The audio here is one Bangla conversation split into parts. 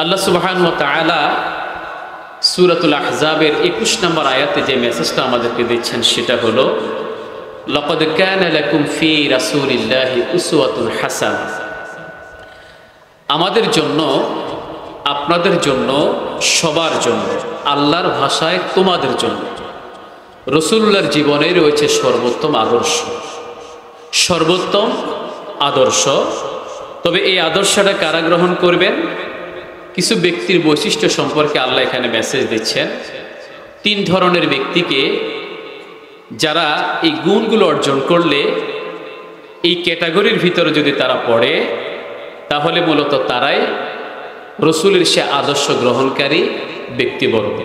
আল্লাহ সুবহানাহু ওয়া তাআলা সূরাতুল আহজাবের ২১ নম্বর আয়াতে যে মেসেজটা আমাদেরকে দিচ্ছেন সেটা হলো লাকাদ কানা লাকুম ফি রাসূলিল্লাহি উসওয়াতুন হাসানাহ। আমাদের জন্য, আপনাদের জন্য, সবার জন্য, আল্লাহর ভাষায় তোমাদের জন্য রাসূলুল্লাহর জীবনে রয়েছে সর্বোত্তম আদর্শ। সর্বোত্তম আদর্শ। তবে এই আদর্শটা কারা গ্রহণ করবেন? কিছু ব্যক্তির বৈশিষ্ট্য সম্পর্কে আল্লাহ এখানে মেসেজ দিচ্ছেন। ৩ ধরনের ব্যক্তিকে, যারা এই গুণগুলো অর্জন করলে, এই ক্যাটাগরির ভিতরে যদি তারা পড়ে, তাহলে মূলত তারাই রসুলের সে আদর্শ গ্রহণকারী ব্যক্তিবর্গ।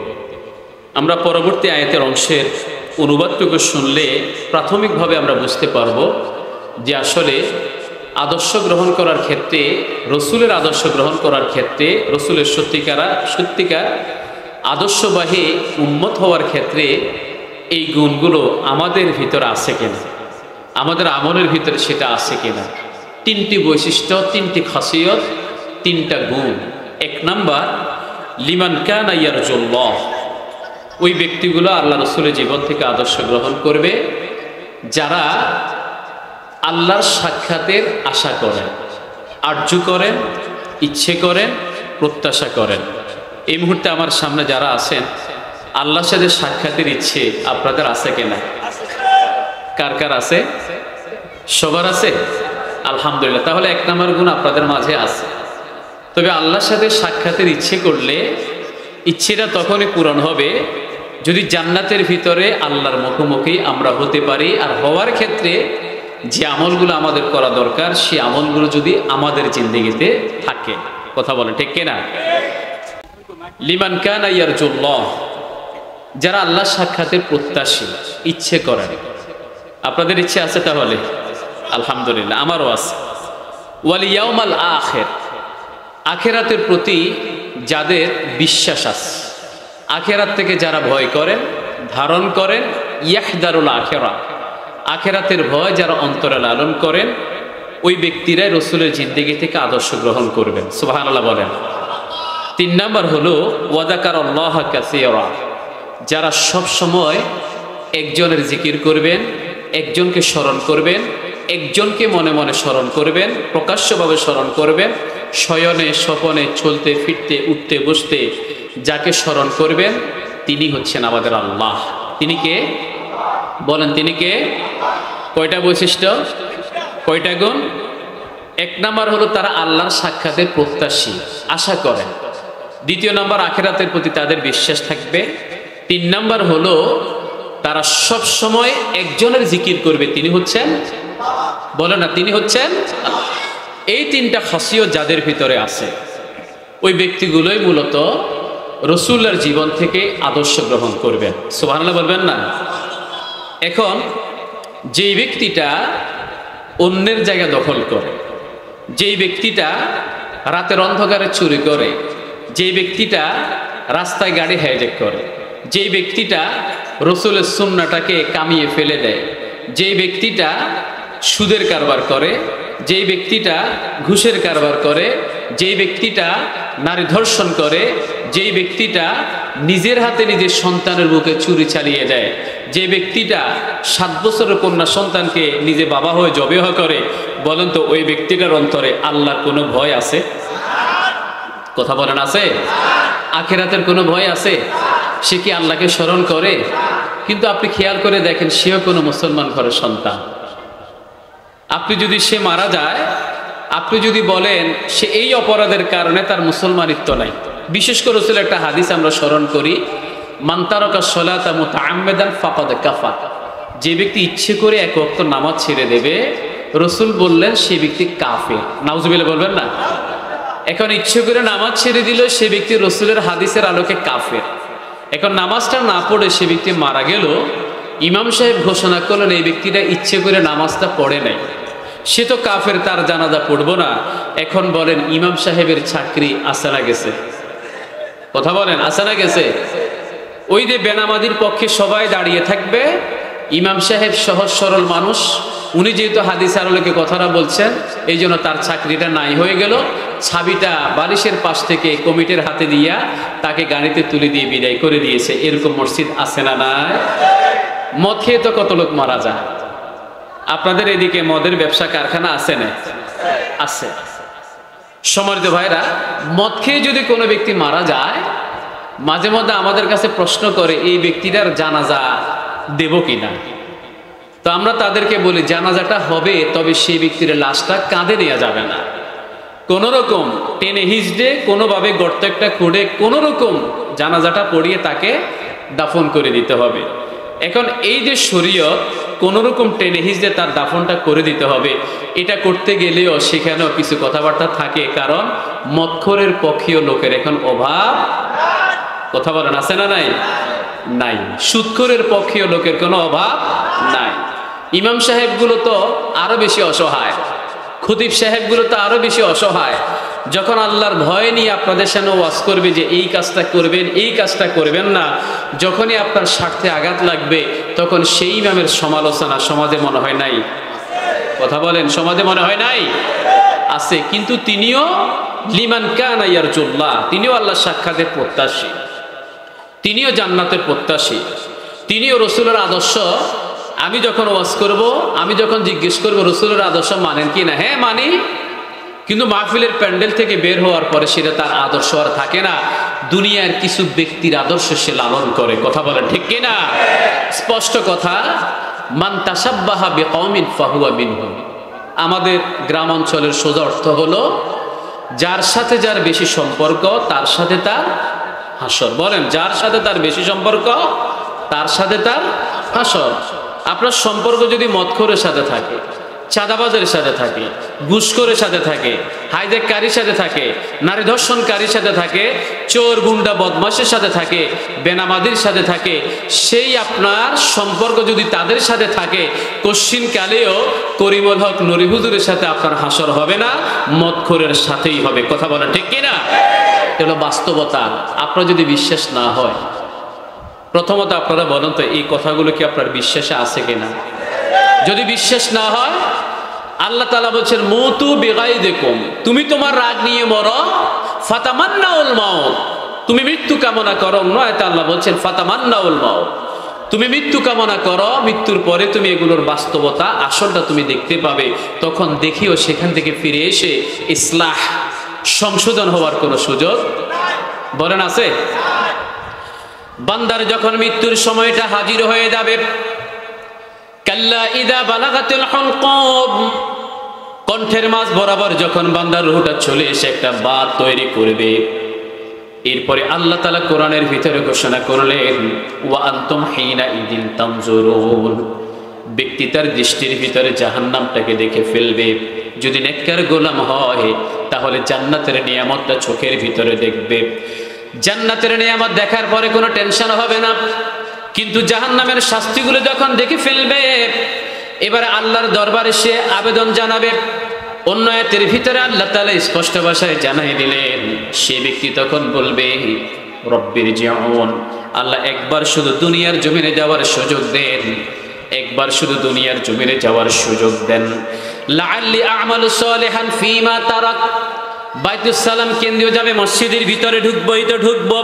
আমরা পরবর্তী আয়াতের অংশের অনুবাদটুকু শুনলে প্রাথমিকভাবে আমরা বুঝতে পারব যে আসলে আদর্শ গ্রহণ করার ক্ষেত্রে, রসুলের আদর্শ গ্রহণ করার ক্ষেত্রে, রসুলের সত্যিকার আদর্শবাহী উম্মত হওয়ার ক্ষেত্রে এই গুণগুলো আমাদের ভিতরে আছে কিনা, আমাদের আমলের ভিতরে সেটা আছে কিনা। 3টি বৈশিষ্ট্য, 3টি খাসিয়ত, 3টা গুণ। 1 নাম্বার, লিমান কানা ইয়ারজুল্লাহ। ওই ব্যক্তিগুলো আল্লাহ রসুলের জীবন থেকে আদর্শ গ্রহণ করবে যারা আল্লাহর সাক্ষাতের আশা করেন, আরজু করেন, ইচ্ছে করেন, প্রত্যাশা করেন। এই মুহূর্তে আমার সামনে যারা আছেন, আল্লাহর সাথে সাক্ষাতের ইচ্ছে আপনাদের আছে কিনা? কার কার আছে? সবার আছে? আলহামদুলিল্লাহ। তাহলে 1 নম্বর গুণ আপনাদের মাঝে আছে। তবে আল্লাহর সাথে সাক্ষাতের ইচ্ছে করলে ইচ্ছেটা তখনই পূরণ হবে যদি জান্নাতের ভিতরে আল্লাহর মুখোমুখি আমরা হতে পারি। আর হওয়ার ক্ষেত্রে যে আমলগুলো আমাদের করা দরকার, সেই আমলগুলো যদি আমাদের জিন্দেগিতে থাকে। কথা বলেন ঠিক কিনা? লিমান কানা ইয়ারজুল্লাহ, যারা আল্লাহর সাক্ষাতের প্রত্যাশী, ইচ্ছে করেন। আপনাদের ইচ্ছে আছে তাহলে? আলহামদুলিল্লাহ, আমারও আছে। ওয়াল ইয়াউমাল আখির, আখিরাতের প্রতি যাদের বিশ্বাস আছে, আখিরাত থেকে যারা ভয় করেন, ধারণ করেন, ইয়াহদারুল আখিরা, আখিরাতের ভয় যারা অন্তরে লালন করেন, ওই ব্যক্তিরাই রসুলের জিন্দেগি থেকে আদর্শ গ্রহণ করবেন। সুবহানাল্লাহ বলেন। 3 নাম্বার হলো ওয়াযাকারাল্লাহ কাসীরা, যারা সব সময় একজনের জিকির করবেন, একজনকে স্মরণ করবেন, একজনকে মনে মনে স্মরণ করবেন, প্রকাশ্যভাবে স্মরণ করবেন, শয়নে স্বপনে, চলতে ফিরতে, উঠতে বসতে যাকে স্মরণ করবেন তিনি হচ্ছেন আমাদের আল্লাহ। তিনি কে? বলেন, তিনি কে? কয়টা বৈশিষ্ট্য, কয়টা গুণ? 1 নাম্বার হলো তারা আল্লাহর সাক্ষাতের প্রত্যাশী, আশা করেন। 2 নাম্বার, আখিরাতের প্রতি তাদের বিশ্বাস থাকবে। 3 নাম্বার হলো তারা সব সময় একজনের জিকির করবে, তিনি হচ্ছেন, বলে না, তিনি হচ্ছেন আল্লাহ। এই 3টা খাসিয়ত যাদের ভিতরে আছে, ওই ব্যক্তিগুলোই মূলত রসুলের জীবন থেকে আদর্শ গ্রহণ করবেন। সুবহানাল্লাহ বলবেন না? এখন যেই ব্যক্তিটা অন্যের জায়গা দখল করে, যেই ব্যক্তিটা রাতের অন্ধকারে চুরি করে, যেই ব্যক্তিটা রাস্তায় গাড়ি হাইজ্যাক করে, যেই ব্যক্তিটা রসুলের সুন্নাহটাকে কামিয়ে ফেলে দেয়, যেই ব্যক্তিটা সুদের কারবার করে, যেই ব্যক্তিটা ঘুষের কারবার করে, যেই ব্যক্তিটা নারী ধর্ষণ করে, যেই ব্যক্তিটা নিজের হাতে নিজের সন্তানের বুকে চুরি চালিয়ে দেয়, যে ব্যক্তিটা 7 বছরের কন্যা সন্তানকে নিজে বাবা হয়ে জবেহ করে, বলেন তো ওই ব্যক্তিটার অন্তরে আল্লাহর কোনো ভয় আছে? কথা বলেন, আছে? আখিরাতের কোনো ভয় আছে? সে কি আল্লাহকে স্মরণ করে? কিন্তু আপনি খেয়াল করে দেখেন, সেও কোনো মুসলমান ঘরের সন্তান। আপনি যদি সে মারা যায়, আপনি যদি বলেন সে এই অপরাধের কারণে তার মুসলমানিত্ব নাই। বিশেষ করে রসুলের একটা হাদিস আমরা স্মরণ করি, মান তারাকা সলাতা মুতাআম্মিদান ফাকাদ কাফার, যে ব্যক্তি ইচ্ছে করে 1 ওয়াক্ত নামাজ ছেড়ে দেবে, রসুল বললেন সে ব্যক্তি কাফের। নাউজুবিল্লাহ বলবেন না? এখন ইচ্ছে করে নামাজ ছেড়ে দিল সে ব্যক্তি রসুলের হাদিসের আলোকে কাফের। এখন নামাজটা না পড়ে সে ব্যক্তি মারা গেল, ইমাম সাহেব ঘোষণা করলেন এই ব্যক্তিটা ইচ্ছে করে নামাজটা পড়ে নাই, সে তো কাফের, তার জানাজা পড়বো না। এখন বলেন ইমাম সাহেবের চাকরি আছে না গেছে? কথা বলেন, আছে না গেছে? ওই যে বেনামাজির পক্ষে সবাই দাঁড়িয়ে থাকবে, ইমাম সাহেব সহজ সরল মানুষ, উনি যেহেতু হাদিস আলোকে কথাটা বলছেন, এই জন্য তার চাকরিটা নাই হয়ে গেল। ছাবিটা বালিশের পাশ থেকে কমিটির হাতে দিয়া তাকে গাড়িতে তুলে দিয়ে বিদায় করে দিয়েছে। এরকম মসজিদ আছে না নাই? মদ খেয়ে তো কত লোক মারা যায়। আপনাদের এদিকে মদের ব্যবসা কারখানা আছে না? আছে। সম্মানিত ভাইরা, মদ খেয়ে যদি কোনো ব্যক্তি মারা যায়, মাঝে মধ্যে আমাদের কাছে প্রশ্ন করে এই ব্যক্তিটার জানাজা দেব কিনা। তো আমরা তাদেরকে বলি জানাজাটা হবে, তবে সেই ব্যক্তির লাশটা কাঁধে নেওয়া যাবে না। কোন রকম টেনে হিজড়ে কোনোভাবে গর্ত একটা খুঁড়ে কোন রকম জানাজাটা পড়িয়ে তাকে দাফন করে দিতে হবে। এখন এই যে শরীয়ত কোন রকম টেনে হিজড়ে তার দাফনটা করে দিতে হবে, এটা করতে গেলেও সেখানেও কিছু কথাবার্তা থাকে। কারণ মদখোরের পক্ষীয় লোকের এখন অভাব, কথা বলেন আছে না নাই? নাই। সুদখোরের পক্ষীয় লোকের কোনো অভাব নাই। ইমাম সাহেবগুলো তো আরো বেশি অসহায়, খতিব সাহেবগুলো তো আরো বেশি অসহায়। যখন আল্লাহর ভয় নিয়ে আপনাদের সামনে ওয়াজ করবে যে এই কাজটা করবেন, এই কাজটা করবেন না, যখনই আপনার স্বার্থে আঘাত লাগবে তখন সেই ইমামের সমালোচনা সমাজে মনে হয় নাই? কথা বলেন, সমাজে মনে হয় নাই? আছে। কিন্তু তিনিও লিমান কানা ইয়ারজুল্লাহ, তিনিও আল্লাহর সাক্ষাতের প্রত্যাশী, তিনিও জান্নাতের প্রত্যাশী, তিনিও রসুলের আদর্শ। আমি যখন ওয়াজ করব, আমি যখন জিজ্ঞেস করব রসুলের আদর্শ মানেন কি না, হ্যাঁ মানি, কিন্তু মাহফিলের প্যান্ডেল থেকে বের হওয়ার পরে সেটা তার আদর্শ আর থাকে না। দুনিয়ার কিছু ব্যক্তির আদর্শ সে লালন করে। কথা বলেন ঠিক কিনা? স্পষ্ট কথা, মান তাসাব্বাহা বিকওমিন ফাহুয়া মিনহুম। আমাদের গ্রাম অঞ্চলের সোজা অর্থ হলো যার সাথে যার বেশি সম্পর্ক তার সাথে তার হাসর। বলেন, যার সাথে তার বেশি সম্পর্ক তার সাথে তার হাসর। আপনার সম্পর্ক যদি মদখোরের সাথে থাকে, চাঁদাবাজের সাথে থাকে, ঘুষখোরের সাথে থাকে, হাইজ্যাককারীর সাথে থাকে, নারী ধর্ষণকারীর সাথে থাকে, চোর গুন্ডা বদমাশের সাথে থাকে, বেনামাজির সাথে থাকে, সেই আপনার সম্পর্ক যদি তাদের সাথে থাকে, কশ্চিনকালেও করিমুল হক নুরি হুজুরের সাথে আপনার হাসর হবে না, মদখোরের সাথেই হবে। কথা বলেন ঠিক কিনা? এটা হলো বাস্তবতা। আপনার যদি বিশ্বাস না হয়, প্রথমত আপনারা বলেন তো এই কথাগুলো কি আপনার বিশ্বাসে আছে কিনা? যদি বিশ্বাস না হয়, আল্লাহ তাআলা বলছেন মউতু বিগাইদিকুম, তুমি তোমার রাগ নিয়ে মরো, ফাতামান্নাউল মাউত, তুমি মৃত্যু কামনা করো। নয়তো আল্লাহ বলছেন ফাতামান্নাউল মাউত, তুমি মৃত্যু কামনা করো, মৃত্যুর পরে তুমি এগুলোর বাস্তবতা আসলটা তুমি দেখতে পাবে। তখন দেখিও সেখান থেকে ফিরে এসে ইসলাহ সংশোধন হওয়ার কোনো সুযোগ বলেন আছে? বান্দার যখন মৃত্যুর সময়টা হাজির হয়ে যাবে, কাল্লা ইদা বালাগাতিল হুলকুম, কণ্ঠের মাঝ বরাবর যখন বান্দার রূহটা চলে এসে একটা বাত তৈরি করবে, এরপরে আল্লাহ তাআলা কোরআনের ভিতরে ঘোষণা করলেন ওয়া আনতুম হিনা ইদিন তানজুরুন, ব্যক্তি তার দৃষ্টির ভিতরে জাহান্নামটাকে দেখে ফেলবে। যদি নেককার গোলাম হয় তাহলে জান্নাতের নিয়ামতটা চোখের ভিতরে দেখবে। জান্নাতের নিয়ামত দেখার পরে কোনো টেনশন হবে না। কিন্তু জাহান্নামের শাস্তিগুলো যখন দেখে ফেলবে, এবারে আল্লাহর দরবারে সে আবেদন জানাবে। অন্য আয়াতের ভিতরে আল্লাহ তাআলা স্পষ্ট ভাষায় জানাই দিলেন, সে ব্যক্তি তখন বলবে রব্বির জিউন, আল্লাহ একবার শুধু দুনিয়ার জমিনে যাওয়ার সুযোগ দেন, একবার শুধু দুনিয়ার জমিনে যাওয়ার সুযোগ দেন। লাআল্লি আ'মালু সালিহান ফীমা তারাক, বাইতুস সালাম কেন্দ্রীয় যাবে, মসজিদের ভিতরে ঢুকবোই তো ঢুকবো,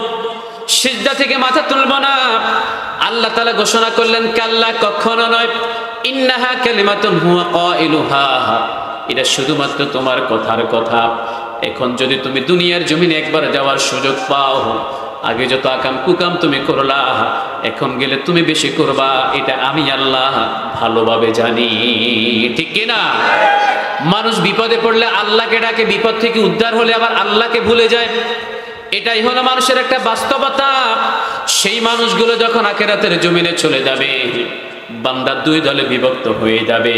সিজদা থেকে মাথা তুলবো না। আল্লাহ তাআলা ঘোষণা করলেন কাল্লা, কখনো নয়, ইন্নাহা কালিমাতুন হুয়া কাইলুহা, এটা শুধুমাত্র তোমার কথার কথা। এখন যদি তুমি দুনিয়ার জমিনে একবার যাওয়ার সুযোগ পাও, আগে যত আকাম কুকাম তুমি করলা, এখন গেলে তুমি বেশি করবা, এটা আমি আল্লাহ ভালোভাবে জানি। ঠিক কিনা? মানুষ বিপদে পড়লে আল্লাহকে ডাকে, বিপদ থেকে উদ্ধার হলে আবার আল্লাহকে ভুলে যায়। এটাই হলো মানুষের একটা বাস্তবতা। সেই মানুষগুলো যখন আখিরাতের জমিনে চলে যাবে, বান্দা দুই দলে বিভক্ত হয়ে যাবে।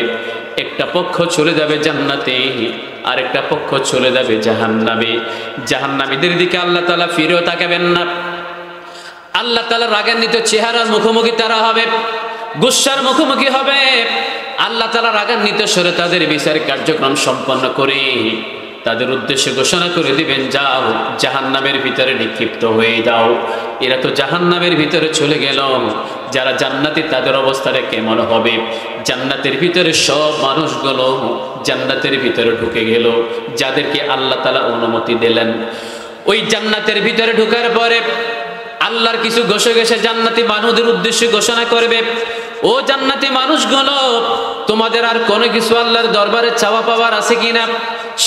একটা পক্ষ চলে যাবে জান্নাতে, আর একটা পক্ষ চলে যাবে জাহান্নামে। জাহান্নামীদের দিকে আল্লাহ তাআলা ফিরেও তাকাবেন না। আল্লাহ তাআলা রাগান্বিত চেহারার মুখোমুখি তারা হবে, গুসার মুখোমুখি হবে। আল্লাহ তাআলা রাগান্বিত স্বরে তাদের বিচার কার্যক্রম সম্পন্ন করে তাদের উদ্দেশ্যে ঘোষণা করে দিবেন, যাও জাহান্নামের ভিতরে নিক্ষিপ্ত হয়ে যাও। এরা তো জাহান্নামের ভিতরে চলে গেল, যারা জান্নাতি তাদের অবস্থাটা কেমন হবে। জান্নাতের ভিতরে সব মানুষগুলো জান্নাতের ভিতরে ঢুকে গেল, যাদেরকে আল্লাহ তাআলা অনুমতি দিলেন। ওই জান্নাতের ভিতরে ঢোকার পরে আল্লাহর কিছু ঘষে ঘষে জান্নাতি মানুষদের উদ্দেশ্যে ঘোষণা করবে, ও জান্নাতি মানুষগুলো, তোমাদের আর কোনো কিছু আল্লাহর দরবারে চাওয়া পাওয়ার আছে কিনা?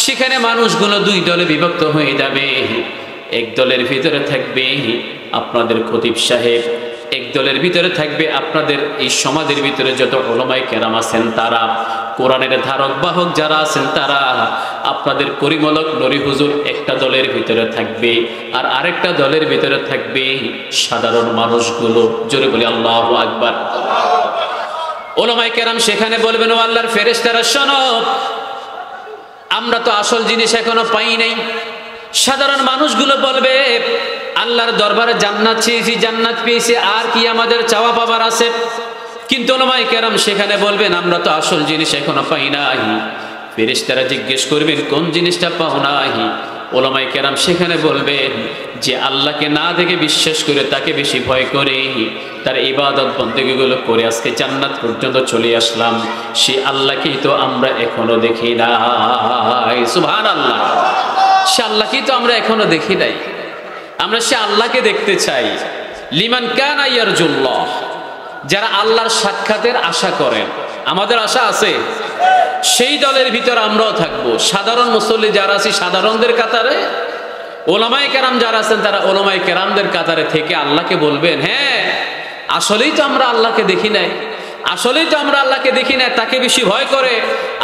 সেখানে মানুষগুলো দুই দলে বিভক্ত হয়ে যাবে। এক দলের ভিতরে থাকবে আপনাদের খতিব সাহেব, এক দলের ভিতরে থাকবে আপনাদের এই সমাজের ভিতরে যত উলামায়ে কেরাম আছেন তারা, কোরআনের ধারক বাহক যারা আছেন তারা, আপনাদের করিমলক নরি হুজুর একটা দলের ভিতরে থাকবে। আর আরেকটা দলের ভিতরে থাকবে সাধারণ মানুষগুলো। জোরে বলি আল্লাহু আকবার। উলামায়ে কেরাম সেখানে বলবেন, ও আল্লাহর ফেরেশতারা শোনো, আমরা তো আসল জিনিস এখনো পাই নাই। সাধারণ মানুষগুলো বলবে, আল্লাহর দরবারে জান্নাত চেয়েছি, জান্নাত পেয়েছি, আর কি আমাদের চাওয়া পাবার আছে? কিন্তু উলামায়ে কেরাম সেখানে বলবেন, আমরা তো আসল জিনিস এখনো পাই নাই। ফেরেশতারা জিজ্ঞেস করবেন, কোন জিনিসটা পাও নাই? উলামায়ে কেরাম সেখানে বলবেন যে আল্লাহকে না দেখে বিশ্বাস করে, তাকে বেশি ভয় করে, তার ইবাদত বন্দেগীগুলো করে আজকে জান্নাত পর্যন্ত চলে আসলাম, সে আল্লাহকেই তো আমরা এখনো দেখি নাই। সুবহানাল্লাহ। সে আল্লাহকেই তো আমরা এখনো দেখি নাই। আমরা সে আল্লাহকে দেখতে চাই। লিমান কানা ইয়ারজুল্লাহ, যারা আল্লাহর সাক্ষাতের আশা করেন। আমাদের আশা আছে, সেই দলের ভিতরে আমরাও থাকবো। সাধারণ মুসল্লি যারা আছি সাধারণদের কাতারে, ওলামায়ে কেরাম যারা আছেন তারা ওলামায়ে কেরামদের কাতারে থেকে আল্লাহকে বলবেন, হ্যাঁ আসলেই তো আমরা আল্লাহকে দেখি নাই, আসলেই তো আমরা আল্লাহকে দেখি নাই, তাকে বেশি ভয় করে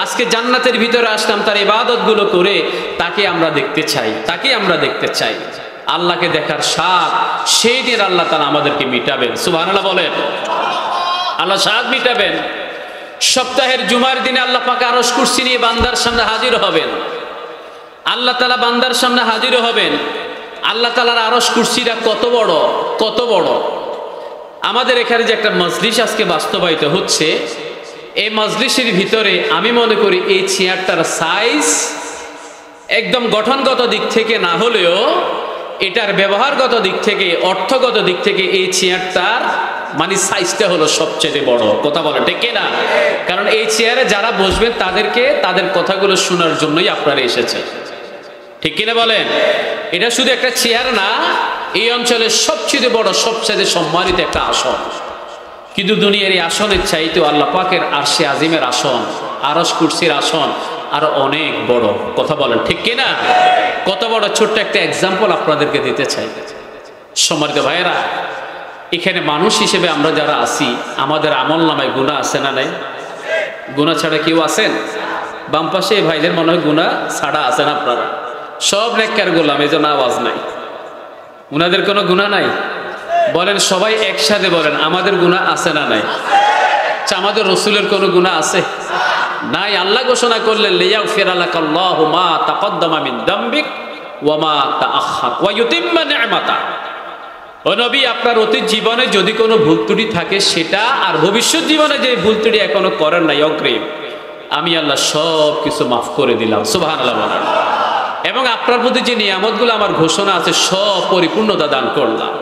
আজকে জান্নাতের ভিতরে আসলাম, তার ইবাদতগুলো করে তাকে আমরা দেখতে চাই, তাকে আমরা দেখতে চাই। আল্লাহকে দেখার স্বাদ সেই দিন আল্লাহ তাআলা আমাদেরকে মিটাবেন। সুবহানাল্লাহ বলেন। আল্লাহ স্বাদ মিটাবেন। সপ্তাহের জুমার দিনে আল্লাহ পাক আরশ কুরসি নিয়ে বান্দার সামনে হাজির হবেন। আল্লাহ তাআলা বান্দার সামনে হাজির হবেন। আল্লাহ তাআলার আরশ কুরসিটা কত বড়, কত বড়। আমাদের এখানে যে একটা মজলিস আজকে বাস্তবায়িত হচ্ছে, এই মজলিসের ভিতরে আমি মনে করি এই চেয়ারটার সাইজ একদম গঠনগত দিক থেকে না হলেও এটার ব্যবহারগত দিক থেকে, অর্থগত দিক থেকে এই চেয়ারটার মানে সাইজটা হলো সবচেয়ে বড়। কথা বলে ঠিক না? কারণ এই চেয়ারে যারা বসবেন তাদেরকে তাদের কথাগুলো শোনার জন্যই আপনারা এসেছেন। ঠিক কিনা বলেন? এটা শুধু একটা চেয়ার না, এই অঞ্চলের সবচেয়ে বড়, সবচেয়ে সম্মানিত একটা আসন। কিন্তু দুনিয়ার এই আসনের চাইতেও আল্লাহ পাকের আরশে আজিমের আসন, আরশ কুরসির আসন আরো অনেক বড়। কথা বলেন ঠিক কিনা? কত বড়, ছোট্ট একটা এক্সাম্পল আপনাদেরকে দিতে চাই। সম্মানিত ভাইয়েরা, এখানে মানুষ হিসেবে আমরা যারা আছি, আমাদের আমল নামায় গুনাহ আছে না নাই? গুনাহ ছাড়া কেউ আছেন? বাম পাশে ভাইদের মনে হয় গুনাহ ছাড়া আছেন আপনারা, সব নেককার গোলাম, এই জন্য আওয়াজ নাই। উনাদের কোনো গুনাহ নাই? বলেন সবাই একসাথে বলেন, আমাদের গুনাহ আছে না নাই? আমাদের রাসূলের কোনো গুনাহ আছে? নাই। আল্লাহ ঘোষণা করলেন, লিয়াগফিরা লাকাল্লাহু মা তাকদ্দামা মিন যামবিক ওয়া মা তাআখার ওয়া ইউতিম্মা নি'মাতা। ও নবী, আপনার অতীত জীবনে যদি কোনো ভুল ত্রুটি থাকে সেটা, আর ভবিষ্যৎ জীবনে যে ভুল ত্রুটি এখনো করেন নাই অগ্রিম, আমি আল্লাহ সব কিছু মাফ করে দিলাম। সুবহানাল্লাহ বলেন। এবং আপনার প্রতি যে নিয়ামতগুলো আমার ঘোষণা আছে সব পরিপূর্ণতা দান করলাম।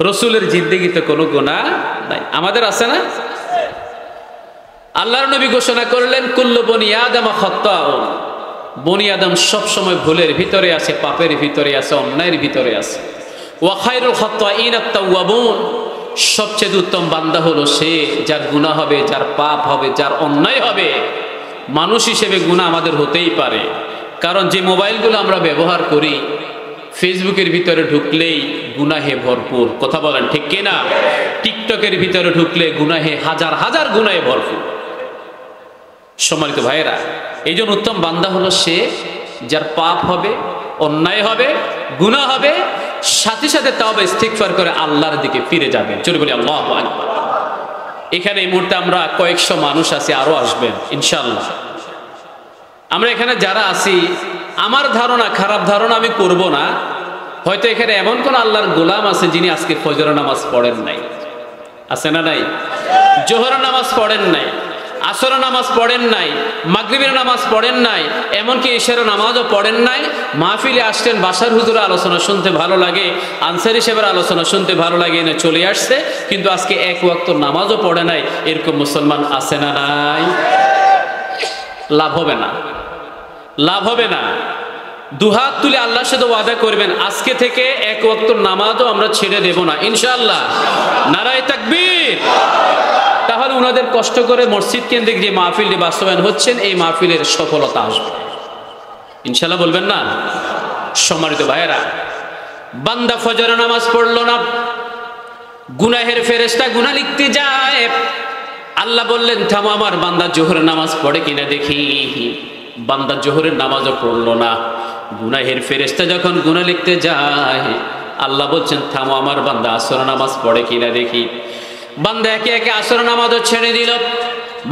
রাসূলের জিন্দেগিতে কোনো গুনাহ নাই। আমাদের আছে না? আল্লাহর নবী ঘোষণা করলেন, কুল্লু বনি আদম খাত্তাউন। বনি আদম সব সময় ভুলের ভিতরে আছে, পাপের ভিতরে আছে, অন্যায়ের ভিতরে আছে। ওয়া খায়রুল খাত্তাইন আত-তাওয়াবুন। সবচেয়ে উত্তম বান্দা হলো সে যার গুনাহ হবে, যার পাপ হবে, যার অন্যায় হবে। মানুষ হিসেবে গুনাহ আমাদের হতেই পারে, কারণ যে মোবাইলগুলো আমরা ব্যবহার করি, ফেসবুকের ভিতরে ঢুকলেই গুনাহে ভরপুর। কথা বলেন ঠিক কিনা? টিকটকের ভিতরে ঢুকলে গুনাহে হাজার হাজার গুনাহে ভরপুর। সম্মানিত ভাইয়েরা, এই জন্য উত্তম বান্দা হলো সে যার পাপ হবে, অন্যায় হবে, গুনাহ হবে, সাথে সাথে তাওবা ইস্তিগফার করে আল্লাহর দিকে ফিরে যাবেন। চলে বলি আল্লাহু আকবার। এখানে এই মুহূর্তে আমরা কয়েকশো মানুষ আছি, আরো আসবেন ইনশাআল্লাহ। আমরা এখানে যারা আছি, আমার ধারণা, খারাপ ধারণা আমি করব না, হয়তো এখানে এমন কোন আল্লাহর গোলাম আছে যিনি আজকে ফজর নামাজ পড়েন নাই। আছে না নাই? জোহর নামাজ পড়েন নাই। আসরের নামাজ পড়েন নাই, মাগরিবের নামাজ পড়েন নাই, এমনকি ইশারের নামাজও পড়েন নাই, মাহফিলে আসছেন, বাসার হুজুরের আলোচনা শুনতে ভালো লাগে, আনসারী সাহেবের আলোচনা শুনতে ভালো লাগে, এনে চলে আসছে, কিন্তু আজকে এক ওয়াক্ত নামাজও পড়ে নাই, এরকম মুসলমান আছে না নাই? লাভ হবে না, লাভ হবে না। দুহাত তুলে আল্লাহর সাথে ওয়াদা করবেন, আজকে থেকে এক ওয়াক্ত নামাজও আমরা ছেড়ে দেব না ইনশাআল্লাহ। নারায়ে তাকবীর। তাহলে ওনাদের কষ্ট করে মসজিদ কেন্দ্রিক যে মাহফিলটি বাস্তবায়ন হচ্ছেন, এই মাহফিলের সফলতা আসবে ইনশাআল্লাহ, বলবেন না? সম্মানিত ভাইয়েরা, বান্দা ফজরের নামাজ পড়লো না, গুনাহের ফেরেশতা গুনাহ লিখতে যায়। আল্লাহ বললেন, থামো, আমার বান্দা জোহরের নামাজ পড়ে কিনা দেখি। বান্দা জোহরের নামাজও পড়লো না, গুনাহের ফেরেশতা যখন গুনাহ লিখতে যায়, আল্লাহ বলছেন, থামো, আমার বান্দা আসরের নামাজ পড়ে কিনা দেখি। বান্দা একে একে আসরের নামাজও ছেড়ে দিল,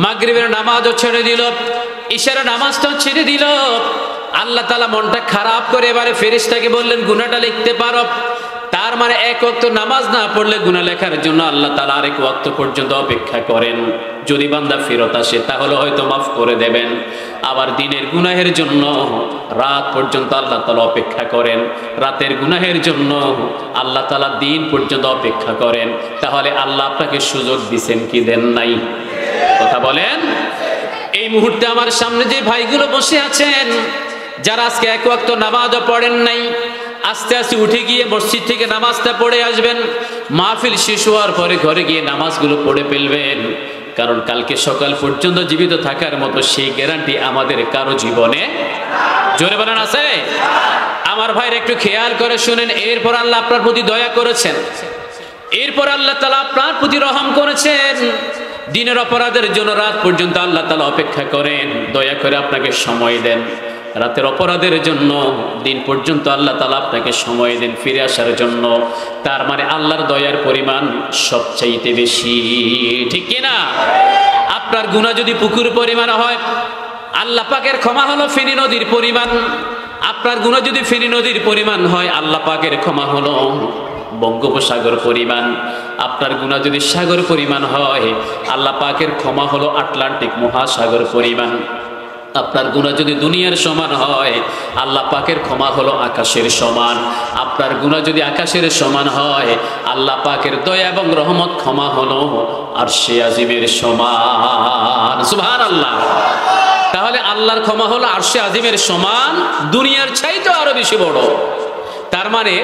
মাগরিবের নামাজও ছেড়ে দিল, ইশারের নামাজটাও ছেড়ে দিল। আল্লাহ তাআলা মনটা খারাপ করে এবারে ফেরেশতাকে বললেন, গুনাহটা লিখতে পারো। তার মানে এক ওয়াক্ত নামাজ না পড়লে গুনাহ লেখার জন্য আল্লাহ তাআলা আরেক ওয়াক্ত পর্যন্ত অপেক্ষা করেন। যদি বান্দা ফেরত আসে তাহলে হয়তো মাফ করে দেবেন। আবার দিনের গুনাহের জন্য রাত পর্যন্ত আল্লাহ তাআলা অপেক্ষা করেন, রাতের গুনাহের জন্য আল্লাহ তাআলা দিন পর্যন্ত অপেক্ষা করেন। তাহলে আল্লাহ আপনাকে সুযোগ দিবেন কি দেন নাই? কথা বলেন। এই মুহূর্তে আমার সামনে যে ভাইগুলো বসে আছেন, যারা আজকে এক ওয়াক্ত নামাজও পড়েন নাই, আস্তে আস্তে উঠে গিয়ে মসজিদ থেকে নামাজটা পড়ে আসবেন। মাহফিল শেষ হওয়ার পরে ঘরে গিয়ে নামাজগুলো পড়ে ফেলবেন, কারণ কালকে সকাল পর্যন্ত জীবিত থাকার মতো সেই গ্যারান্টি আমাদের কারো জীবনে, জোরে বলেন, আছে? আমার ভাইরা একটু খেয়াল করে শুনেন। এরপর আল্লাহ আপনার প্রতি দয়া করেছেন, এরপর আল্লাহ তাআলা আপনার প্রতি রহম করেছেন। দিনের অপরাধের জন্য রাত পর্যন্ত আল্লাহ তাআলা অপেক্ষা করেন, দয়া করে আপনাকে সময় দেন। রাতের অপরাধের জন্য দিন পর্যন্ত আল্লাহ তাআলা আপনাকে সময় দেন ফিরে আসার জন্য। তার মানে আল্লাহর দয়ার পরিমাণ সবচাইতে বেশি, ঠিক কি না? আপনার গুনাহ যদি পুকুর পরিমাণ হয়, আল্লাহ পাকের ক্ষমা হলো ফেনী নদীর পরিমাণ। আপনার গুনাহ যদি ফেনী নদীর পরিমাণ হয়, আল্লাহ পাকের ক্ষমা হলো বঙ্গোপসাগর পরিমাণ। আপনার গুনাহ যদি সাগর পরিমাণ হয়, আল্লাহ পাকের ক্ষমা হলো আটলান্টিক মহাসাগর পরিমাণ। আপনার গুনাহ যদি দুনিয়ার সমান হয়, আল্লাহ পাকের ক্ষমা হলো আকাশের সমান। আপনার গুনাহ যদি আকাশের সমান হয়, আল্লাহ পাকের দয়া এবং রহমত ক্ষমা হলো আরশে আজিমের সমান। সুবহানাল্লাহ। তাহলে আল্লাহর ক্ষমা হলো আরশে আজিমের সমান, দুনিয়ার চাইতে আরো বেশি বড়। তার মানে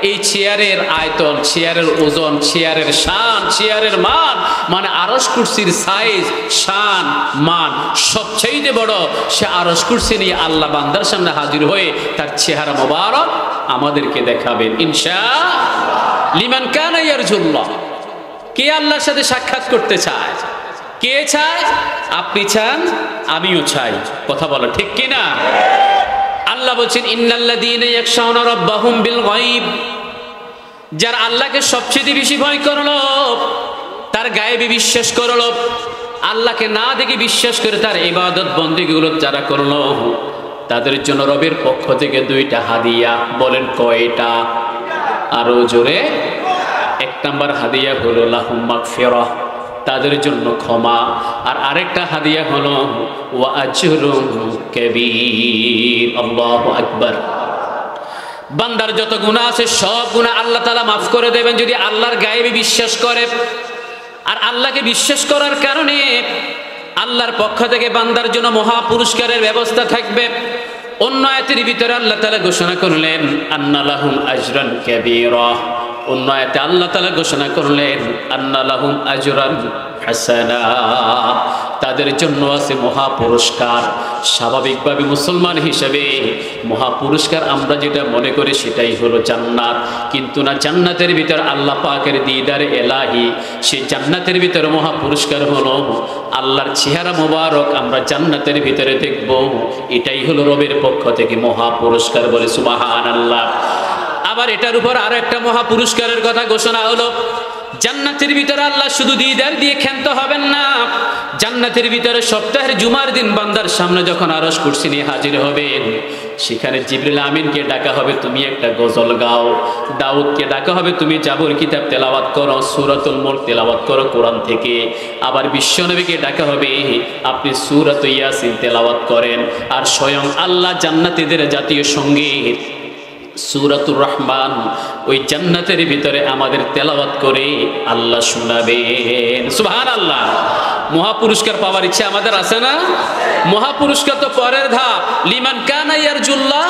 এই চেয়ারের আয়তন, চেয়ারের ওজন, চেয়ারের শান, চেয়ারের মান, মানে আরশ কুরসির সাইজ, শান, মান সবচেয়ে বড়। সে আরশ কুরসি নিয়ে আল্লাহ বান্দার সামনে হাজির হয়ে তার চেহারা মোবারক আমাদেরকে দেখাবেন ইনশাআল্লাহ। লিমান কানা ইয়ারজুল্লাহ, কে আল্লাহর সাথে সাক্ষাৎ করতে চায়? কে চায়? আপনি চান, আমিও চাই। কথা বলো ঠিক কিনা? আল্লাহ বলছেন, ইন্নাল্লাযীনা ইয়াখশাউনা রাব্বাহুম বিল গায়ব, যারা আল্লাহকে সবচেয়ে বেশি ভয় করলো, তার গায়েবে বিশ্বাস করলো, আল্লাহকে না দেখে বিশ্বাস করে তার ইবাদত বন্দেগীগুলো যারা করলো, তাদের জন্য রবের পক্ষ থেকে দুইটা হাদিয়া। বলেন কয়টা? আরো জোরে। এক নাম্বার হাদিয়া হলো লাহুম মাগফিরাহ, তাদের জন্য ক্ষমা। আর আরেকটা হাদিয়া হলো ওয়া আজরুন কাবীর। আল্লাহু আকবার। বান্দার যত গুনাহ আছে সব গুনাহ আল্লাহ তাআলা মাফ করে দেবেন যদি আল্লাহর গায়েবে বিশ্বাস করে। আর আল্লাহকে বিশ্বাস করার কারণে আল্লাহর পক্ষ থেকে বান্দার জন্য মহা পুরস্কারের ব্যবস্থা থাকবে। অন্য আয়াতের ভিতরে আল্লাহ তাআলা ঘোষণা করলেন আন্না লাহুম আজরান কাবীরা। অন্য আয়াতে আল্লাহ তাআলা ঘোষণা করলেন আন্না লাহুম আজরান হাসানা, তাদের জন্য আছে মহা পুরস্কার। স্বাভাবিকভাবে মুসলমান হিসেবে মহা পুরস্কার আমরা যেটা মনে করি সেটাই হলো জান্নাত, কিন্তু না, জান্নাতের ভিতর আল্লাহ পাকের দিদার এলাহি। সেই জান্নাতের ভিতরে মহা পুরস্কার হলো আল্লাহর চেহারা মোবারক আমরা জান্নাতের ভিতরে দেখব। এটাই হলো রবের পক্ষ থেকে মহা পুরস্কার। বলে সুবহানাল্লাহ। আবার এটার উপর আরো একটা মহা পুরস্কারের কথা ঘোষণা হলো, জান্নাতের ভিতরে আল্লাহ শুধু দিদার দিয়ে ক্ষান্ত হবেন না, জান্নাতের ভিতরে সপ্তাহের জুমার দিন বান্দার সামনে যখন আরশ কুরসি নিয়ে হাজির হবেন, সেখানে জিবরিল আমিনকে ডাকা হবে তুমি একটা গজল গাও, দাউদকে ডাকা হবে তুমি জাবুর কিতাব তেলাওয়াত করো, সূরাতুল মুলক তেলাওয়াত করো কোরআন থেকে। আবার বিশ্বনবীকে ডাকা হবে আপনি সূরাত ইয়াসিন তেলাওয়াত করেন। আর স্বয়ং আল্লাহ জান্নাতীদের জাতীয় সঙ্গীত সূরাতুর রহমান ওই জান্নাতের ভিতরে আমাদের তেলাওয়াত করে আল্লাহ শোনাবেন। সুবহানাল্লাহ। মহাপুরস্কার পাওয়ার ইচ্ছা আমাদের আছে না? মহাপুরস্কার তো পরের ধাপ, লিমান কানা ইয়ারজুল্লাহ,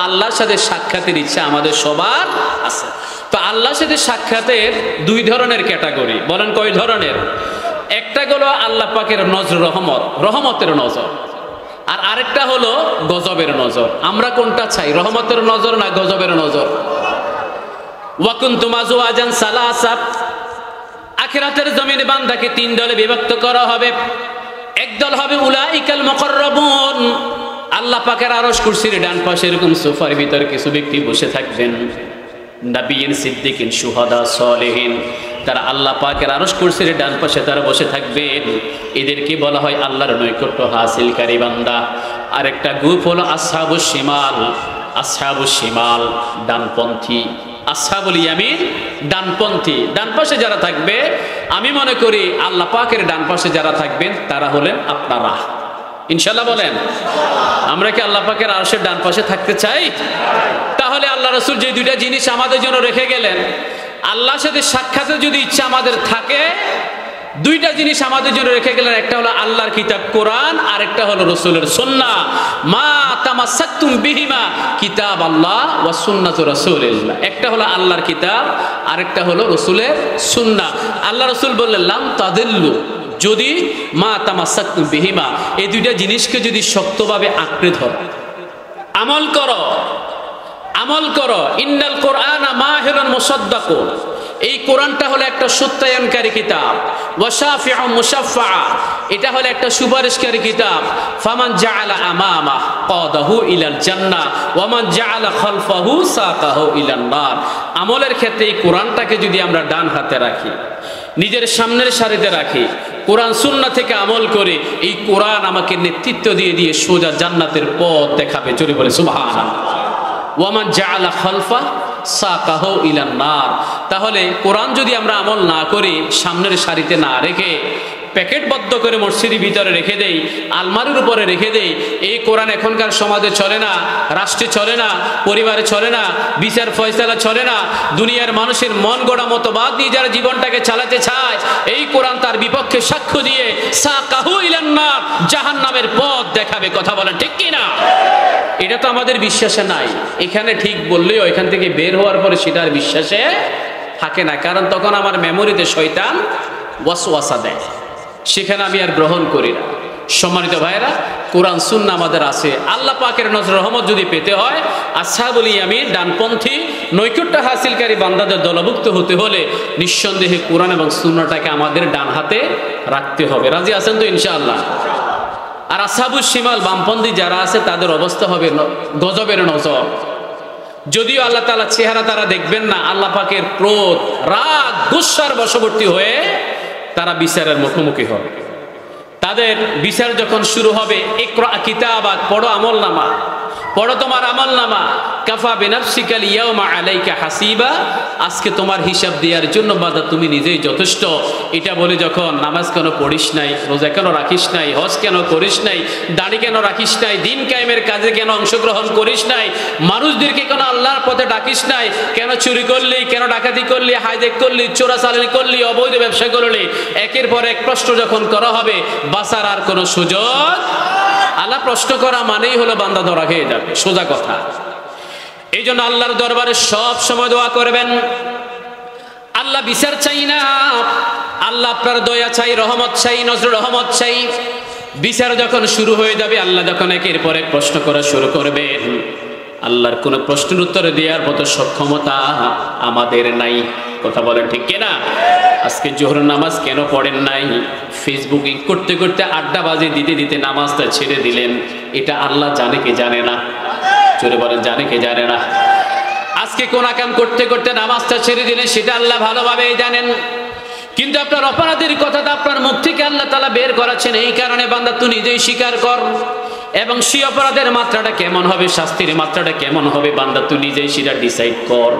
আল্লাহর সাথে সাক্ষাতের ইচ্ছা আমাদের সবার আছে। তো আল্লাহর সাথে সাক্ষাতের দুই ধরনের ক্যাটাগরি, বলেন কয় ধরনের? একটা হলো আল্লাহ পাকের নজর, রহমত, রহমতের নজর, আর আরেকটা হলো গজবের নজর। আমরা কোনটা চাই, রহমতের নজর না গজবের নজর? ওয়াকুনতুম আজওয়াজান সালাসা, আখিরাতের জমিনে বান্দাকে তিন দলে বিভক্ত করা হবে। একদল হবে উলাইকাল মুকাররাবুন, আল্লাহ পাকের আরশ কুরসির ডান পাশে এরকম সোফার ভিতরে কিছু ব্যক্তি বসে থাকবেন, নবিয়িন, সিদ্দিকিন, শুহাদা, সালেহিন, তারা আল্লাহ পাকের আরশ কুরসির ডান পাশে তারা বসে থাকবেন। এদেরকে বলা হয় আল্লাহর নৈকট্য হাসিলকারী বান্দা। আরেকটা গ্রুপ হলো আসহাবুশ শিমাল, আসহাবুশ শিমাল ডানপন্থী, আসহাবুল ইয়ামিন ডানপন্থী। ডান পাশে যারা থাকবে, আমি মনে করি আল্লাহ পাকের ডান পাশে যারা থাকবেন তারা হলেন আপনারা, ইনশাআল্লাহ বলেন। আমরা কি আল্লাহ পাকের আরশের ডান পাশে থাকতে চাই? তাহলে আল্লাহ রাসূল যে দুইটা জিনিস আমাদের জন্য রেখে গেলেন, আল্লাহর সাথে সাক্ষাতের যদি ইচ্ছা আমাদের থাকে, দুইটা জিনিস আমাদের জন্য রেখে গেলেন। একটা হলো আল্লাহর কিতাব কোরআন, আর একটা হলো রাসূলের সুন্নাহ। মা তামাসসাকতুম বিহিমা কিতাব আল্লাহ ওয়া সুন্নাতু রাসূলিল্লাহ। একটা হলো আল্লাহর কিতাব, আরেকটা হলো রাসূলের সুন্নাহ। আল্লাহ রাসূল বললেন লাম তাদিল্লু, যদি মা তামাসসাকতুম বিহিমা, এই দুইটা জিনিসকে যদি শক্তভাবে আঁকড়ে ধরো, আমল করো, আমল করো। ইন্নাল কোরআনা মাহিরুন মুসাদ্দাকুন, এই কোরআনটা হলো একটা সত্যায়নকারী কিতাব। ওয়া শাফিউ মুশাফফা, এটা হলো একটা সুপারিশকারী কিতাব। ফামান জাআলা আমামা কাদাহু ইলাল জান্নাহ ওয়া মান জাআলা খালফাহু সাকাহু ইলান নার। আমলের ক্ষেত্রে এই কোরআনটাকে যদি আমরা ডান হাতে রাখি, নিজের সামনের সারিতে রাখি, কোরআন সুন্নাহ থেকে আমল করে, এই কোরআন আমাকে নেতৃত্ব দিয়ে দিয়ে সোজা জান্নাতের পথ দেখাবে। চলে বলে সুবহানাল্লাহ। ওয়ামান জাআলা খালফা সাকাহু ইলান নার। তাহলে কোরআন যদি আমরা আমল না করি, সামনের সারিতে না রেখে প্যাকেটবদ্ধ করে মসজিদের ভিতরে রেখে দেই, আলমারির উপরে রেখে দেই, এই কোরআন এখনকার সমাজে চলে না, রাষ্ট্রে চলে না, পরিবারে চলে না, বিচার ফয়সালা চলে না, দুনিয়ার মানুষের মন গড়া মতবাদ নিয়ে যারা জীবনটাকে চালাতে চায়, এই কোরআন তার বিপক্ষে সাক্ষ্য দিয়ে সাকাহু ইলান নার, জাহান্নামের পথ দেখাবে। কথা বলেন ঠিক কি না? এটা তো আমাদের বিশ্বাসে নাই। এখানে ঠিক বললেও এখান থেকে বের হওয়ার পরে সেটা আর বিশ্বাসে থাকে না, কারণ তখন আমার মেমোরিতে শয়তান ওয়াসওয়াসা দেয়, সেখানে আমি আর গ্রহণ করি না। সম্মানিত ভাইরা, কোরআন সুন্নাহ আমাদের আছে। আল্লাহ পাকের নজর রহমত যদি পেতে হয়, আসহাবুল ইয়ামিন ডানপন্থী নৈকট্য হাসিলকারী বান্দাদের দলভুক্ত হতে হলে নিঃসন্দেহে কোরআন এবং সুন্নাহটাকে আমাদের ডান হাতে রাখতে হবে। রাজি আছেন তো ইনশাআল্লাহ? আর আসহাবুশ শিমাল বামপন্থী যারা আছে, তাদের অবস্থা হবে গজবের নজর। যদিও আল্লাহ তাআলা চেহারা তারা দেখবেন না, আল্লাহ পাকের ক্রোধ, রাগ, গুসার বশবর্তী হয়ে তারা বিচারের মুখোমুখি হবে। তাদের বিচার যখন শুরু হবে, ইকরা কিতাবাক, পড়ো আমল নামা, পড়ো তোমার আমল নামা, কাফা বিনাফসিকাল ইয়াউমা আলাইকা হাসিবা, আজকে তোমার হিসাব দেওয়ার জন্য বাদা তুমি নিজেই যথেষ্ট। এটা বলে যখন নামাজ কেন পড়িস নাই, রোজা কেন রাখিস নাই, হজ কেন করিস নাই, দাড়ি কেন রাখিস নাই, দিন কায়েমের কাজে কেন অংশগ্রহণ করিস নাই, মানুষদেরকে কেন আল্লাহর পথে ডাকিস নাই, কেন চুরি করলি, কেন ডাকাতি করলি, হাইজেক করলি, চোরাচালানি করলি, অবৈধ ব্যবসা করলি, একের পর এক প্রশ্ন যখন করা হবে, বাঁচার আর কোনো সুযোগ। আল্লাহ প্রশ্ন করা মানেই হলো বান্দা ধরা খেয়ে যাবে, সোজা কথা। এই জন্য আল্লাহর দরবারে সব সময় দোয়া করবেন। আল্লাহ বিচার চাই না, আল্লাহ আপনার দয়া চাই, রহমত চাই, নজর রহমত চাই। বিচার যখন শুরু হয়ে যাবে, আল্লাহ যখন একের পর এক প্রশ্ন করা শুরু করবেন, আল্লাহর কোনো প্রশ্নের উত্তর দেওয়ার মতো সক্ষমতা আমাদের নাই। কথা বলেন ঠিক কিনা? আজকে জোহর নামাজ কেন পড়েন নাই? ফেসবুকিং করতে করতে, আড্ডাবাজি দিতে দিতে নামাজটা ছেড়ে দিলেন। এটা আল্লাহ জানে কি জানে না? চলে বলেন জানে কি জানে না? আজকে কোন কাম করতে করতে নামাজটা ছেড়ে দিলেন, সেটা আল্লাহ ভালোভাবেই জানেন। কিন্তু আপনার অপরাধের কথাটা আপনার মুখ থেকে আল্লাহ তাআলা বের করাচ্ছেন। এই কারণে বান্দা তুই নিজেই স্বীকার কর, এবং সেই অপরাধের মাত্রাটা কেমন হবে, শাস্তির মাত্রাটা কেমন হবে, বান্দা তুই নিজেই সেটা ডিসাইড কর।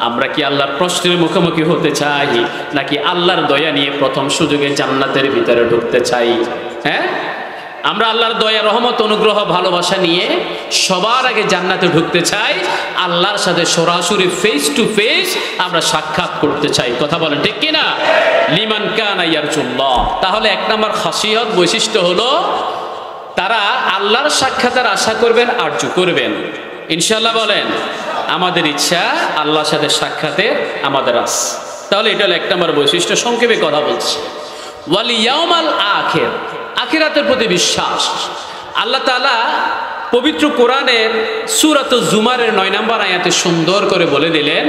আমরা কি আল্লাহর প্রশ্নের মুখোমুখি হতে চাই, নাকি আল্লাহর দয়া নিয়ে প্রথম সুযোগে জান্নাতের ভিতরে ঢুকতে চাই? হ্যাঁ, আমরা আল্লাহর দয়া, রহমত, অনুগ্রহ, ভালোবাসা নিয়ে সবার আগে জান্নাতে ঢুকতে চাই, আল্লাহর সাথে সরাসরি ফেস টু ফেস আমরা সাক্ষাৎ করতে চাই। কথা বলেন ঠিক কিনা? লিমান কানা ইয়ারজুল্লাহ। তাহলে এক নম্বর খাসিয়ত, বৈশিষ্ট্য হলো তারা আল্লাহর সাক্ষাতের আশা করবেন, আরজু করবেন। ইনশাআল্লাহ বলেন, আমাদের ইচ্ছা আল্লাহর সাথে সাক্ষাতে আমাদের আস। তাহলে এটা হলো এক নম্বর বৈশিষ্ট্য। সংক্ষেপে কথা বলছি, ওয়াল ইয়াউমাল আখির, আখিরাতের প্রতি বিশ্বাস। আল্লাহ তাআলা পবিত্র কোরআনের সূরাত জুমারের 9 নম্বর আয়াতে সুন্দর করে বলে দিলেন,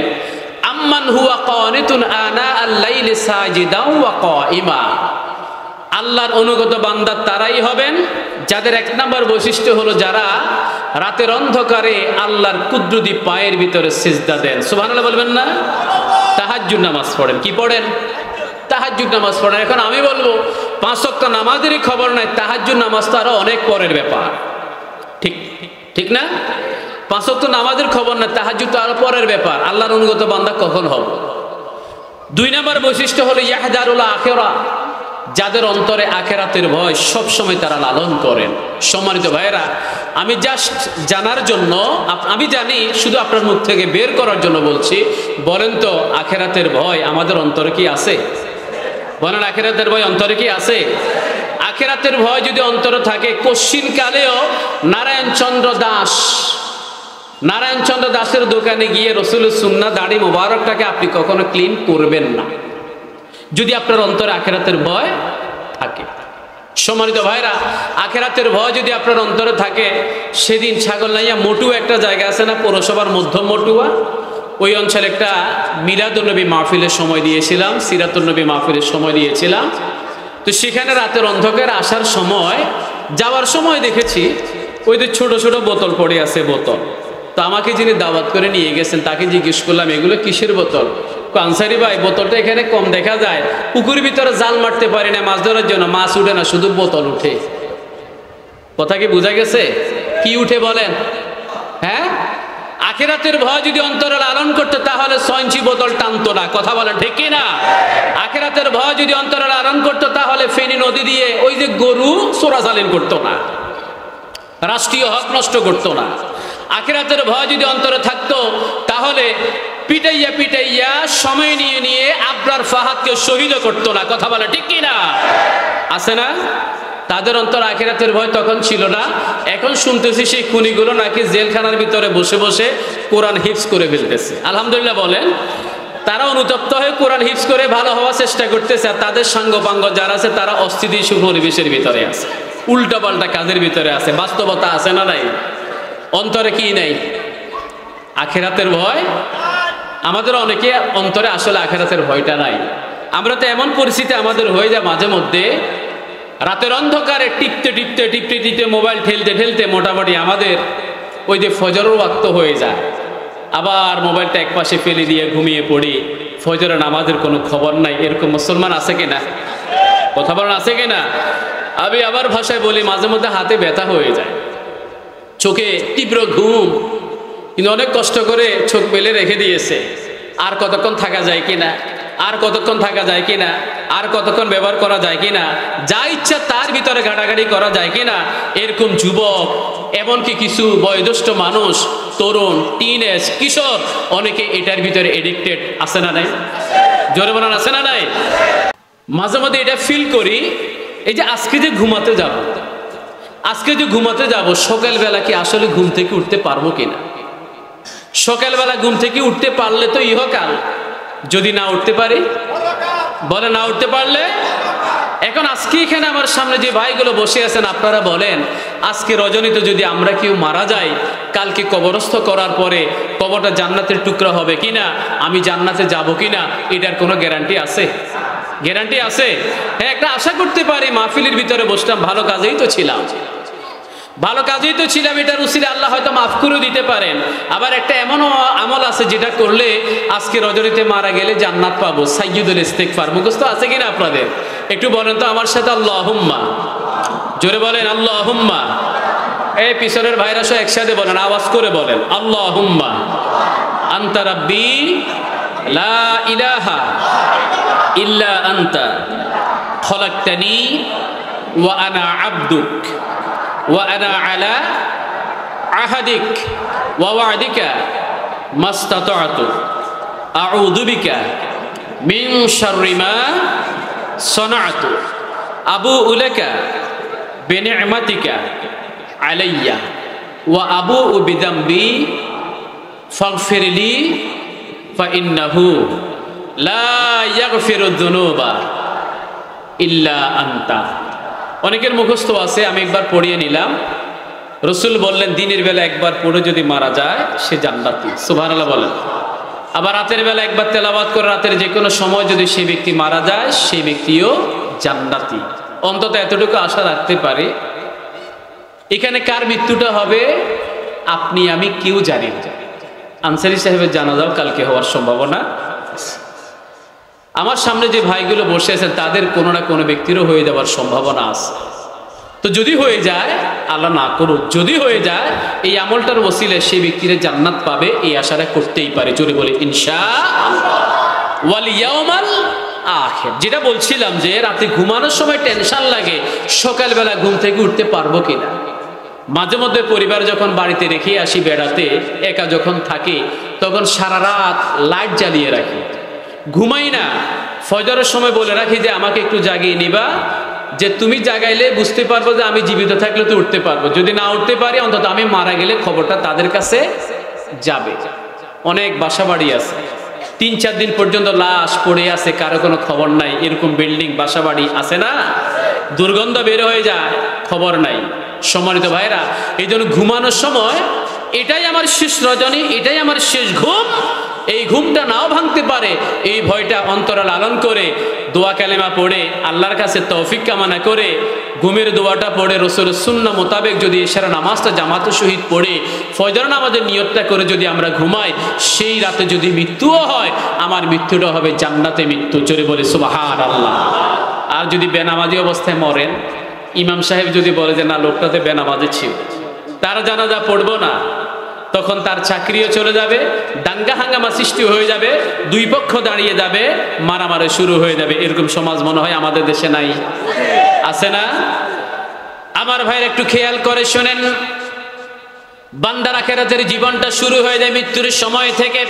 আম্মান হুয়া কানিতুন আনা আল-লাইলি সাজিদান ওয়া কাইমা। আল্লাহর অনুগত বান্দা তারাই হবেন যাদের এক নম্বর বৈশিষ্ট্য হলো যারা রাতের অন্ধকারে আল্লাহর কুদরতি পায়ের ভিতরে সিজদা দেন। সুবহানাল্লাহ বলবেন না? তাহাজ্জুদ নামাজ পড়েন। কি পড়েন? তাহাজ্জুদ নামাজ পড়েন। এখন আমি বলবো 5 ওয়াক্ত নামাজেরই খবর নাই, তাহাজ্জুদ নামাজ তো আরো অনেক পরের ব্যাপার। ঠিক ঠিক না? 5 ওয়াক্ত নামাজের খবর না, তাহাজ্জুদ তো আরো পরের ব্যাপার। আল্লাহর অনুগত বান্দা কখন হবে? 2 নম্বর বৈশিষ্ট্য হলো ইয়াহদারুল আখিরা, যাদের অন্তরে আখিরাতের ভয় সব সময় তারা লালন করেন। সম্মানিত ভাইয়েরা, আমি জাস্ট জানার জন্য, আমি জানি, শুধু আপনার মুখ থেকে বের করার জন্য বলছি। বলেন তো, আখিরাতের ভয় আমাদের অন্তরে কি আছে? বলেন, আখিরাতের ভয় অন্তরে কি আছে? আখিরাতের ভয় যদি অন্তরে থাকে, কশ্চিন কালেও নারায়ণচন্দ্র দাসের দোকানে গিয়ে রসুলের সুন্নাহ দাড়ি মোবারকটাকে আপনি কখনো ক্লিন করবেন না, যদি আপনার অন্তরে আখিরাতের ভয় থাকে। সম্মানিত ভাইরা, আখিরাতের ভয় যদি আপনার অন্তরে থাকে, সেদিন ছাগলনাইয়া মটুয়া একটা জায়গা আছে না, পৌরসভার মধ্যম মটুয়া, ওই অঞ্চলে একটা মিলাদুন্নবী মাহফিলের সময় দিয়েছিলাম, সিরাতুন্নবী মাহফিলের সময় দিয়েছিলাম। তো সেখানে রাতের অন্ধকার আসার সময়, যাওয়ার সময় দেখেছি ওই যে ছোট ছোট বোতল পড়ে আছে, বোতল। তো আমাকে যিনি দাওয়াত করে নিয়ে গেছেন তাকে জিজ্ঞেস করলাম, এগুলো কিসের বোতল? আনসারি ভাই, বোতলটা এখানে কম দেখা যায়, পুকুরের ভিতরে জাল মারতে পারি না মাছ ধরার জন্য, মাছ উঠে না, শুধু বোতল উঠে। কথা কি বোঝা গেছে? কি উঠে বলেন? হ্যাঁ, আখিরাতের ভয় যদি অন্তরে লালন করতো তাহলে 6 ইঞ্চি বোতল টানতো না। কথা বলেন ঠিক কি না? আখিরাতের ভয় যদি অন্তরে লালন করতো তাহলে ফেনী নদী দিয়ে ওই যে গরু চোরাচালান করতো না, রাষ্ট্রীয় হক নষ্ট করতো না। আখিরাতের ভয় যদি অন্তরে থাকতো তাহলে পিটাইয়া পিটাইয়া সময় নিয়ে নিয়ে আবরার ফাহাদকে শহীদ করতো না। কথা বলে ঠিক কি না? আছে না? তাদের অন্তর আখিরাতের ভয় তখন ছিল না। এখন শুনতেছি সেই খুনিগুলো নাকি জেলখানার ভিতরে বসে বসে কোরআন হিফজ করে ফেলতেছে। আলহামদুলিল্লাহ বলেন। তারা অনুতপ্ত হয়ে কোরআন হিফজ করে ভালো হওয়ার চেষ্টা করতেছে, আর তাদের সাঙ্গপাঙ্গ যারা আছে তারা অস্থিতিশীল পরিবেশের ভিতরে আছে, উল্টাপাল্টা কাজের ভিতরে আছে। বাস্তবতা আছে না নাই? অন্তরে কি নাই? আখিরাতের ভয়। আমাদের অনেকে অন্তরে আসলে আখিরাতের ভয়টা নাই। আমরা তো এমন পরিস্থিতি আমাদের হয়ে যায় মাঝে মধ্যে, রাতের অন্ধকারে টিপতে মোবাইল ঠেলতে ঠেলতে মোটামুটি আমাদের ওই যে ফজরের ওয়াক্ত হয়ে যায়, আবার মোবাইলটা একপাশে ফেলে দিয়ে ঘুমিয়ে পড়ি, ফজরের নামাজের কোনো খবর নাই। এরকম মুসলমান আছে কিনা? কথা বলেন, আছে কিনা? আমি আবার ভাষায় বলি, মাঝে মধ্যে হাতে ব্যথা হয়ে যায়, চোখে তীব্র ঘুম, কিন্তু অনেক কষ্ট করে চোখ মেলে রেখে দিয়েছে। আর কতক্ষণ থাকা যায় কিনা, আর কতক্ষণ থাকা যায় কিনা, আর কতক্ষণ ব্যবহার করা যায় কিনা, যা ইচ্ছা তার ভিতরে ঘাটাঘাটি করা যায় কিনা, এরকম যুবক, এমনকি কিছু বয়োজ্যেষ্ঠ মানুষ, তরুণ, টিনেজ, কিশোর, অনেকে এটার ভিতরে এডিক্টেড। আছে না নাই? জোরে বলেন, আছে না নাই? মাঝে মাঝে এটা ফিল করি, এই যে আজকে যে ঘুমাতে যাব, সকালবেলা কি আসলে ঘুম থেকে উঠতে পারবো কিনা? সকালবেলা ঘুম থেকে উঠতে পারলে তো ইহকাল, যদি না উঠতে পারি, বলে না উঠতে পারলে। এখন আজকে এখানে আমার সামনে যে ভাইগুলো বসে আছেন, আপনারা বলেন, আজকে রজনীতে যদি আমরা কেউ মারা যাই, কালকে কবরস্থ করার পরে কবরটা জান্নাতের টুকরা হবে কিনা, আমি জান্নাতে যাব কিনা, এটার কোনো গ্যারান্টি আছে? গ্যারান্টি আছে? হ্যাঁ, একটা আশা করতে পারি। মাহফিলের ভিতরে বসলাম, ভালো কাজেই তো ছিলাম, এটার উসিলে আল্লাহ হয়তো মাফ করে দিতে পারেন। আবার একটা এমন আমল আছে যেটা করলে আজকে রজনীতে মারা গেলে জান্নাত পাবো, সাইয়্যিদুল ইস্তিগফার। মুখস্থ আছে কিনা আপনাদের? একটু বলেন তো আমার সাথে, আল্লাহুম্মা। জোরে বলেন, আল্লাহুম্মা। এই পিছনের ভাইরা সব একসাথে বলেন, আওয়াজ করে বলেন, আল্লাহুম্মা আনতা রাব্বি লা ইলাহা ইল্লা আনতা খলাকতানি ওয়া আনা আবদুক ওয়া আনা আলা আহাদিক ওয়া ওয়া'দিকা মাস্তাতা'তু আউযু বিকা মিন শাররি মা সানা'তু আবুউ লাকা বিনি'মাতিকা আলাইয়া ওয়া আবুউ বিযামবি ফাগফিরলি ফাইন্নাহু লা ইয়াগফিরুয যুনুবা ইল্লা আনতা। অনেকের মুখস্থ আছে, আমি একবার পড়িয়ে নিলাম। রসুল বললেন দিনের বেলা একবার পড়ে যদি মারা যায় সে জান্নাতি, সুবহানাল্লাহ বলেন। আবার রাতের বেলা একবার তেলাওয়াত করে রাতের যে কোনো সময় যদি সেই ব্যক্তি মারা যায় সেই ব্যক্তিও জান্নাতি। অন্তত এতটুকু আশা রাখতে পারে। এখানে কার মৃত্যুটা হবে আপনি আমি কেউ জানি না। আনসারী সাহেবের জানাজাও কালকে হওয়ার সম্ভাবনা। আমার সামনে যে ভাইগুলো বসে আছেন তাদের কোনো না কোনো ব্যক্তিরও হয়ে যাওয়ার সম্ভাবনা আছে। তো যদি হয়ে যায়, আল্লাহ না করুক, যদি হয়ে যায় এই আমলটার ওসিলায় সেই ব্যক্তিরা জান্নাত পাবে, এই আশাটা করতেই পারে। জোরে বলে ইনশাআল্লাহ। ওয়াল ইয়াউমাল আখির। যেটা বলছিলাম যে রাতে ঘুমানোর সময় টেনশন লাগে সকালবেলা ঘুম থেকে উঠতে পারবো কিনা। মাঝে মধ্যে পরিবার যখন বাড়িতে রেখে আসি বেড়াতে, একা যখন থাকি তখন সারা রাত লাইট জ্বালিয়ে রাখি, ঘুমাই না। ফজরের সময় বলে রাখি যে আমাকে একটু জাগিয়ে নিবা, যে তুমি জাগাইলে বুঝতে পারবো যে আমি জীবিত থাকলে তো উঠতে পারবো, যদি না উঠতে পারি অন্তত আমি মারা গেলে খবরটা তাদের কাছে যাবে। অনেক বাসা বাড়ি আছে 3-4 দিন পর্যন্ত লাশ পড়ে আছে, কারো কোনো খবর নাই। এরকম বিল্ডিং বাসা বাড়ি আছে না, দুর্গন্ধ বের হয়ে যায়, খবর নাই। সম্মানিত ভাইরা, এই জন্য ঘুমানোর সময় এটাই আমার শেষ রজনী, এটাই আমার শেষ ঘুম, এই ঘুমটা নাও ভাঙতে পারে, এই ভয়টা অন্তরে লালন করে দোয়া কালেমা পড়ে আল্লাহর কাছে তৌফিক কামনা করে ঘুমের দোয়াটা পড়ে রসুলের সুন্নাহ মোতাবেক যদি এশারা নামাজটা জামাতের সহিত পড়ে ফজর নামাজের নিয়তটা করে যদি আমরা ঘুমাই, সেই রাতে যদি মৃত্যুও হয় আমার মৃত্যুটা হবে জান্নাতে মৃত্যু। জোরে বলে সুবহানাল্লাহ। আর যদি বেনামাজি অবস্থায় মরেন, ইমাম সাহেব যদি বলে যে না লোকটাতে বেনামাজি ছিল, তারা জানাজা পড়বো না, তখন তার চাকরিও চলে যাবে, দাঙ্গা হাঙ্গামা সৃষ্টি হয়ে যাবে, দুই পক্ষ দাঁড়িয়ে যাবে, মারামারি শুরু হয়ে যাবে। এরকম সমাজ মনে হয় আমাদের দেশে নাই? আছে না? আমার ভাইয়ের একটু খেয়াল করে শোনেন, বান্দার আখিরাতের জীবনটা শুরু হয়ে যায় মৃত্যুর সময় থেকে।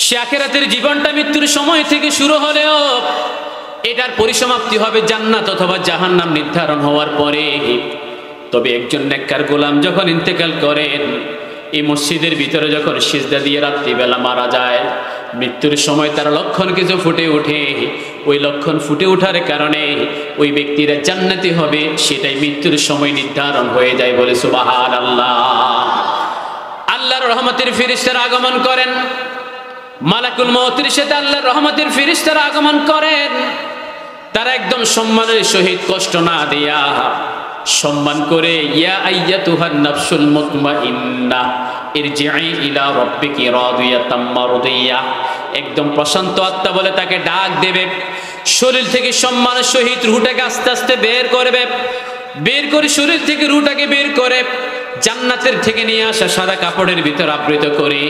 সে আখিরাতের জীবনটা মৃত্যুর সময় থেকে শুরু হলেও এটার পরিসমাপ্তি হবে জান্নাত অথবা জাহান্নাম নির্ধারণ হওয়ার পরে। তবে একজন নেককার গোলাম যখন ইন্তেকাল করেন, এই মসজিদের ভিতরে যখন সিজদা দিয়ে রাত্রিবেলা মারা যায়, মৃত্যুর সময় তার লক্ষণ কিছু ফুটে ওঠে। ওই লক্ষণ ফুটে ওঠার কারণে ওই ব্যক্তিরা জান্নাতি হবে, সেটাই মৃত্যুর সময় নির্ধারণ হয়ে যায়। বলে সুবহানাল্লাহ। আল্লাহর রহমতের ফেরেশতারা আগমন করেন, মালাকুল মউতের সাথে আল্লাহর রহমতের ফেরেশতারা আগমন করেন। তারা একদম সম্মানের সহিত কষ্ট না দিয়া সম্মান করে ইয়া আইয়াতুহান নাফসুল মুতমাইন্নাহ ইরজিই ইলা রাব্বিকি রাদিয়াতাম মারদিয়া, একদম প্রশান্ত আত্মা বলে তাকে ডাক দেবে। শরীর থেকে সম্মানের সহিত রূহটাকে আস্তে আস্তে বের করবে, বের করে শরীর থেকে রূহটাকে বের করে জান্নাতের থেকে নিয়ে আসা সাদা কাপড়ের ভিতর আবৃত করে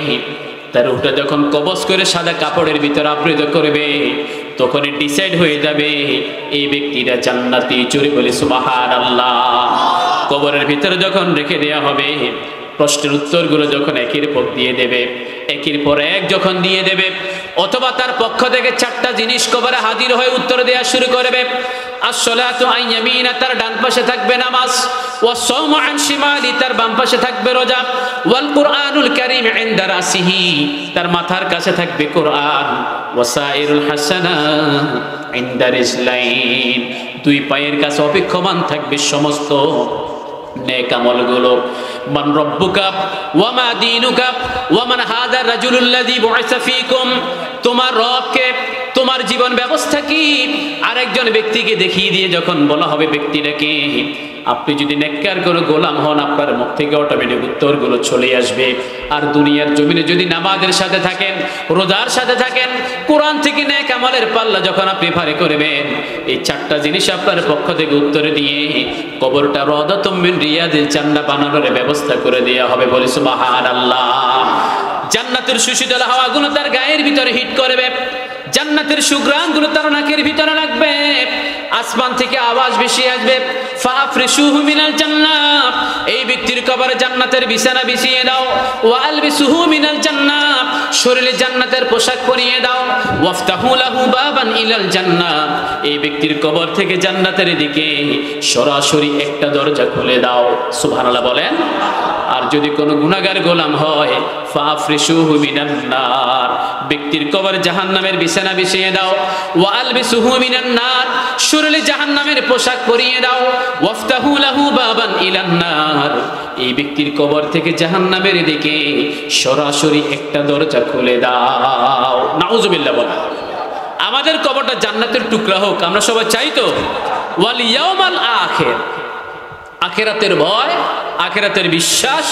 তার রূহটা যখন কবজ করে সাদা কাপড়ের ভিতর আবৃত করবে, তখনই ডিসাইড হয়ে যাবে এই ব্যক্তিটা জান্নাতি। চুরি বলে সুবহানাল্লাহ। কবরের ভিতরে যখন রেখে দেয়া হবে, প্রশ্নের উত্তরগুলো যখন একের পর দিয়ে দেবে, একের পর এক যখন দিয়ে দেবে, অথবা তার পক্ষ থেকে 4টা জিনিস কবরে হাজির হয়ে উত্তর দেওয়া শুরু করবে। আসসালাতু আন ইয়ামিনা, তার ডান পাশে থাকবে নামাজ, ওয়াস সাওমু আন শিমালি, তার বাম পাশে থাকবে রোজা, ওয়াল কুরআনুল কারীম ইনদা রাসিহি, তার মাথার কাছে থাকবে কোরআন, ওয়াসাইরুল হাসানা ইনদা রিজলাইন, দুই পায়ের কাছে অপেক্ষমান থাকবে সমস্ত নেক আমলগুলো। মান রব্বুকা ওয়া মা দীনুকা ওয়া মান হাযা রাজুলুল্লাযী বুইসা ফীকুম, তোমার রব কে, তোমার তোমার জীবন ব্যবস্থা কি? আরেকজন ব্যক্তিকে দেখিয়ে দিয়ে যখন বলা হবে ব্যক্তিটাকে, আপনি যদি নেককার কোনো গোলাম হন, আপনার মুখ থেকে অটোমেটিক উত্তরগুলো চলে আসবে। আর দুনিয়ার জমিনে যদি নামাজের সাথে থাকেন, রোজার সাথে থাকেন, কোরআন থেকে নেক আমলের পাল্লা যখন আপনি ভারী করবেন, এই চারটা জিনিস আপনার পক্ষ থেকে উত্তর দিয়ে কবরটা রাদাতুম মিন রিয়াদিল জান্নাহ বানানোর ব্যবস্থা করে দেওয়া হবে। বলি সুবহানাল্লাহ। জান্নাতের সুশীতল হাওয়াগুলো তার গায়ের ভিতরে হিট করবে, জান্নাতের সুঘ্রাণগুলো তার নাকের ভিতরে লাগবে, আসমান থেকে আওয়াজ ভেসে আসবে, ফাফরিশুহু মিনাল জান্নাহ, এই ব্যক্তির কবরে জান্নাতের বিছানা বিছিয়ে দাও, ওয়ালবিসুহু মিনাল জান্নাহ, শরীরে জান্নাতের পোশাক পরিয়ে দাও, ওয়াফতাহু লাহু বাবান ইলাল জান্নাহ, এই ব্যক্তির কবর থেকে জান্নাতের দিকে সরাসরি একটা দরজা খুলে দাও। সুবহানাল্লাহ বলেন। আর যদি কোনো গুনাহগার গোলাম হয়, ফাফরিশুহু মিনান নার, ব্যক্তির কবর জাহান্নামের বিছানা বিছিয়ে দাও, ওয়ালবিসুহু মিনান নার, শরীরে জাহান্নামের পোশাক পরিয়ে দাও, ওয়াফতাহু লাহু বাবান ইলান নার, এই ব্যক্তির কবর থেকে জাহান্নামের দিকে সরাসরি একটা দরজা খুলে দাও। নাউজুবিল্লাহ বলেন। আমাদের কবরটা জান্নাতের টুকরা হোক, আমরা সবাই চাই তো? ওয়াল ইয়াউমাল আখির, আখিরাতের ভয়, আখিরাতের বিশ্বাস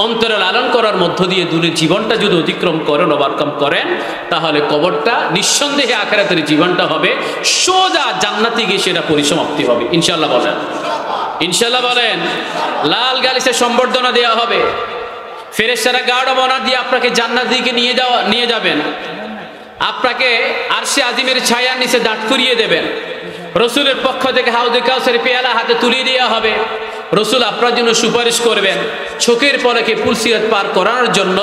অন্তরে লালন করার মধ্য দিয়ে দূরের জীবনটা যদি অতিক্রম করেন, ওভারকাম করেন, তাহলে কবরটা নিঃসন্দেহে আখিরাতের জীবনটা হবে সোজা জান্নাতে গিয়ে সেটা পরিসমাপ্তি হবে। ইনশাআল্লাহ বলেন, ইনশাআল্লাহ বলেন। লাল গালিচে সম্বর্ধনা দেওয়া হবে, ফেরেশতারা গাঢ় বর্ণনা দিয়ে আপনাকে জান্নাত দিকে নিয়ে যাবেন, আপনাকে আরশে আজিমের ছায়ার নিচে দাঁড় করিয়ে দেবেন। রসুলের পক্ষ থেকে হাউজে কাউসারের পেয়ালা হাতে তুলে দেওয়া হবে, রসুল আপনার জন্য সুপারিশ করবেন। চোখের পলকে পুলসিরাত পার করানোর জন্য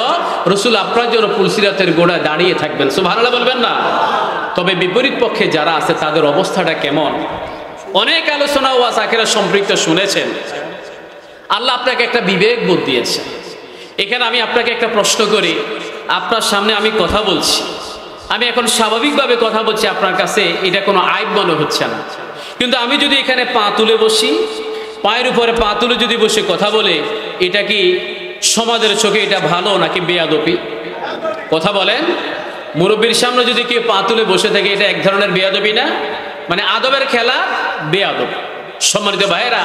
রসুল আপনার জন্য পুলসিরাতের গোড়ায় দাঁড়িয়ে থাকবেন। সুবহানাল্লাহ বলবেন না? তবে বিপরীত পক্ষে যারা আছে তাদের অবস্থাটা কেমন? অনেক আলোচনা ও আখিরাত সম্পৃক্ত শুনেছেন। আল্লাহ আপনাকে একটা বিবেক বোধ দিয়েছে। এখানে আমি আপনাকে একটা প্রশ্ন করি, আপনার সামনে আমি কথা বলছি, আমি এখন স্বাভাবিকভাবে কথা বলছি, আপনার কাছে এটা কোনো আইব মনে হচ্ছে না, কিন্তু আমি যদি এখানে পা তুলে বসি, পায়ের উপরে পা তুলে যদি বসে কথা বলে, এটা কি সমাজের চোখে এটা ভালো নাকি বেয়াদবি? কথা বলেন। মুরব্বীর সামনে যদি কেউ পা তুলে বসে থাকে, এটা এক ধরনের বেয়াদবি না? মানে আদবের খেলা বেয়াদব। সম্মানিত ভাইয়েরা,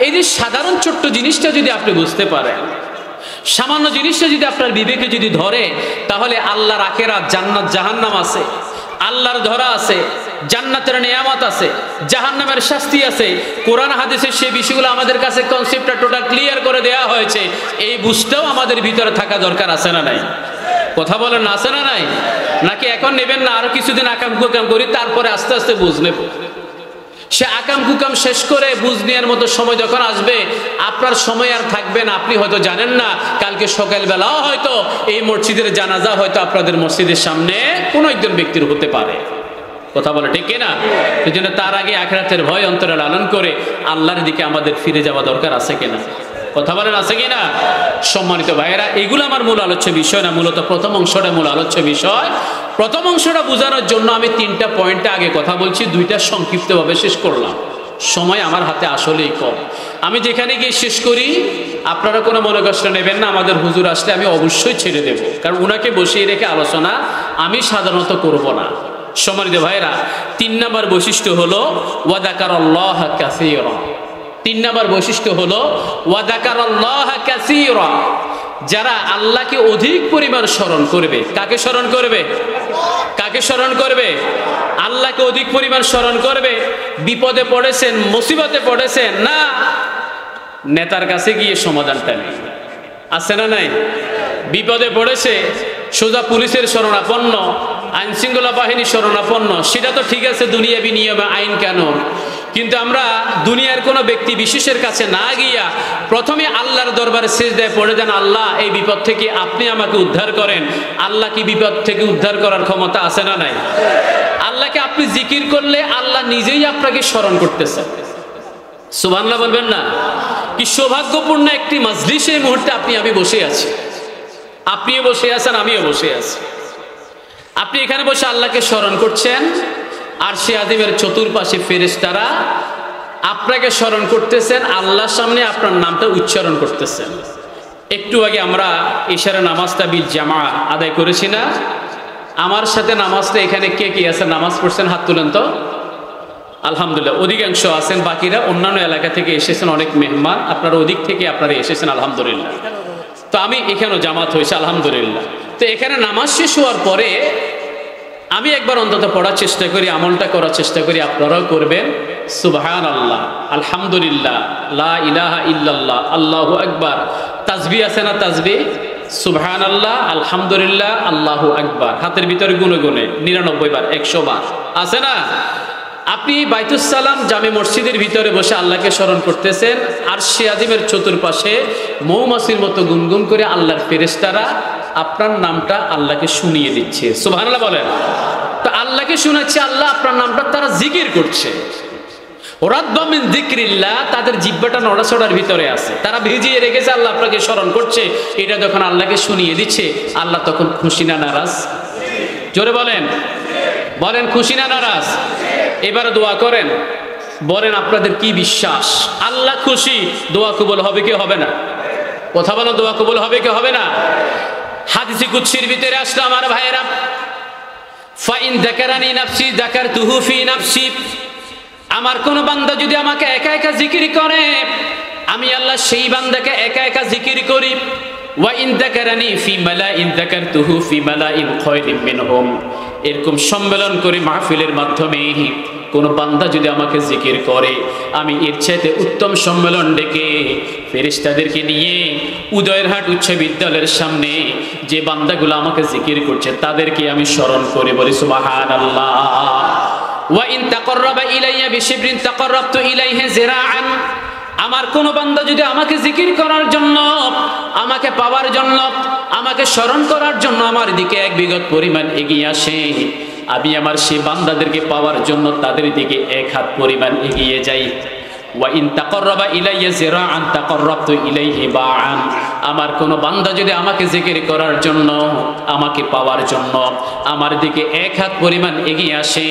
এই যে সাধারণ ছোট্ট জিনিসটা যদি আপনি বুঝতে পারেন, সামান্য জিনিসটা যদি আপনার বিবেকে যদি ধরে, তাহলে আল্লাহর আখিরাত, জান্নাত জাহান্নাম আছে, আল্লাহর ধরা আছে, জান্নাতের নিয়ামত আছে, জাহান্নামের শাস্তি আছে। কোরআন হাদিসের সেই বিষয়গুলো আমাদের কাছে কনসেপ্টটা টোটাল ক্লিয়ার করে দেওয়া হয়েছে। এই বুঝতেও আমাদের ভিতরে থাকা দরকার আছে না নাই? কথা বলেন, আছে না নাই? নাকি এখন নেবেন না, আরো কিছুদিন আকাম কুকাম করি, তারপরে আস্তে আস্তে বুঝ নেব? সে আকাম কুকাম শেষ করে বুঝ নেওয়ার মতো সময় যখন আসবে, আপনার সময় আর থাকবে না। আপনি হয়তো জানেন না, কালকে সকালবেলাও হয়তো এই মসজিদের জানাজা হয়তো আপনাদের মসজিদের সামনে কোনো একজন ব্যক্তির হতে পারে। কথা বলে ঠিক কিনা? এই জন্য তার আগে আখিরাতের ভয় অন্তরে লালন করে আল্লাহর দিকে আমাদের ফিরে যাওয়া দরকার আছে কিনা? কথা বলেন, আছে কিনা? সম্মানিত ভাইয়েরা, এগুলো আমার মূল আলোচ্য বিষয় না, মূলত প্রথম অংশটা মূল আলোচ্য বিষয়। প্রথম অংশটা বোঝানোর জন্য আমি 3টা পয়েন্টে আগে কথা বলছি, 2টা সংক্ষিপ্তভাবে শেষ করলাম। সময় আমার হাতে আসলেই কম। আমি যেখানে গিয়ে শেষ করি, আপনারা কোনো মনে কষ্ট নেবেন না। আমাদের হুজুর আসলে আমি অবশ্যই ছেড়ে দেব, কারণ উনাকে বসিয়ে রেখে আলোচনা আমি সাধারণত করব না। সম্মানিত ভাইয়েরা, 3 নম্বর বৈশিষ্ট্য হলো ওয়াযাকারাল্লাহ কাসীরা। 3 নম্বর বৈশিষ্ট্য হলো ওয়াযাকারাল্লাহ কাসীরা। যারা আল্লাহকে অধিক পরিমাণ স্মরণ করবে, কাকে স্মরণ করবে? কাকে স্মরণ করবে? আল্লাহকে অধিক পরিমাণ স্মরণ করবে। বিপদে পড়েছেন, মুসিবতে পড়েছেন, না নেতার কাছে গিয়ে সমাধানটা নেই, আছে না নাই? বিপদে পড়েছে, সোজা পুলিশের শরণাপন্ন, আইন শৃঙ্খলা বাহিনী শরণাপন্ন, সেটা তো ঠিক আছে, দুনিয়াবি নিয়মে আইন কানুন। কিন্তু আমরা দুনিয়ার কোনো ব্যক্তি বিশেষের কাছে না গিয়া প্রথমে আল্লাহর দরবারে সিজদায় পড়ে যান, আল্লাহ এই বিপদ থেকে আপনি আমাকে উদ্ধার করেন। আল্লাহ কি বিপদ থেকে উদ্ধার করার ক্ষমতা আছে না নাই? আল্লাহকে আপনি জিকির করলে আল্লাহ নিজেই আপনাকে স্মরণ করতেছেন। সুবহানাল্লাহ বলবেন না? কি সৌভাগ্যপূর্ণ একটি মাজলিস এই মুহূর্তে আপনি আমি বসে আছি, আপনিও বসে আছেন, আমিও বসে আছি। আপনি এখানে বসে আল্লাহকে স্মরণ করছেন, আর সে আদিমের চতুর্পাশে ফেরেশতারা আপনাকে স্মরণ করতেছেন, আল্লাহর সামনে আপনার নামটা উচ্চারণ করতেছেন। একটু আগে আমরা ইশারা নামাজটা বিল জামা আদায় করেছি না? আমার সাথে নামাজটা এখানে কে কে আছেন নামাজ পড়ছেন হাত তুলেন তো। আলহামদুলিল্লাহ, অধিকাংশ আছেন। বাকিরা অন্যান্য এলাকা থেকে এসেছেন, অনেক মেহমান, আপনারা ওদিক থেকে আপনারা এসেছেন আলহামদুলিল্লাহ। তো আমি এখানেও জামাত হয়েছে আলহামদুলিল্লাহ। তো এখানে নামাজ শেষ হওয়ার পরে আমি একবার অন্তত পড়ার চেষ্টা করি, আমলটা করার চেষ্টা করি, আপনারাও করবেন। সুবহানাল্লাহ, আলহামদুলিল্লাহ, লা ইলাহা ইল্লাল্লাহ, আল্লাহু আকবার। তাসবিহ আছে না তাসবিহ? সুবহানাল্লাহ, আলহামদুলিল্লাহ, আল্লাহু আকবার। হাতের ভিতরে গুনে গুনে 99 বার, 100 বার আছে না? আপনি বাইতুস সালাম জামে মসজিদের ভিতরে বসে আল্লাহকে স্মরণ করতেছেন, আরশে আজিমের চতুর্পাশে মৌমাছির মতো গুনগুন করে আল্লাহর ফেরেশতারা আপনার নামটা আল্লাহকে শুনিয়ে দিচ্ছে। সুবহানাল্লাহ বলেন। তো আল্লাহকে শোনাচ্ছে, আল্লাহ আপনার নামটা তারা জিকির করছে। রাদ্বা মিন যিকরিল্লাহ, তাদের জিহ্বাটা নড়াচড়ার ভিতরে আছে, তারা ভিজিয়ে রেখেছে, আল্লাহ আপনাকে স্মরণ করছে। এটা যখন আল্লাহকে শুনিয়ে দিচ্ছে, আল্লাহ তখন খুশি না নারাজ? জোরে বলেন, বলেন খুশি না নারাজ? এবারে দোয়া করেন, বলেন আপনাদের কি বিশ্বাস আল্লাহ খুশি? দোয়া কবুল হবে কি হবে না? কথা বলো, দোয়া কবুল হবে কি হবে না? হাদিসে কুদসির ভিতরে আসলো আমার ভাইয়েরা, ফাইন যাকারানি নাফসি যাকারতুহু ফি নাফসি, আমার কোন বান্দা যদি আমাকে একা একা জিকির করে, আমি আল্লাহ সেই বান্দাকে একা একা জিকির করি। ওয়া ইন যাকারানি ফি মালাইন যাকারতুহু ফি মালাইন খায়রিম মিনহুম, এরকম সম্মেলন করে মাহফিলের মাধ্যমে কোন বান্দা যদি আমাকে জিকির করে, আমি এর চাইতে উত্তম সম্মেলন ডেকে ফেরেশতাদেরকে নিয়ে উদয়রহাট উচ্চ বিদ্যালয়ের সামনে যে বান্দাগুলো আমাকে জিকির করছে তাদেরকে আমি স্মরণ করে বলি সুবহানাল্লাহ। ওয়া ইন তাকাররাবা ইলাইয়া বিশিবরিন তাকাররাবতু ইলাইহি যিরাআন, আমার কোন বান্দা যদি আমাকে জিকির করার জন্য, আমাকে পাওয়ার জন্য, আমাকে স্মরণ করার জন্য আমার দিকে এক বিঘত পরিমাণ এগিয়ে আসে, আমি আমার সেই বান্দাদেরকে পাওয়ার জন্য তাদের দিকে এক হাত পরিমাণ এগিয়ে যাই। ওয়া ইন তাকাররাবা ইলাইয়া যিরাআন তাকাররাবতু ইলাইহি বাআন, আমার কোন বান্দা যদি আমাকে জিকির করার জন্য, আমাকে পাওয়ার জন্য আমার দিকে এক হাত পরিমাণ এগিয়ে আসে,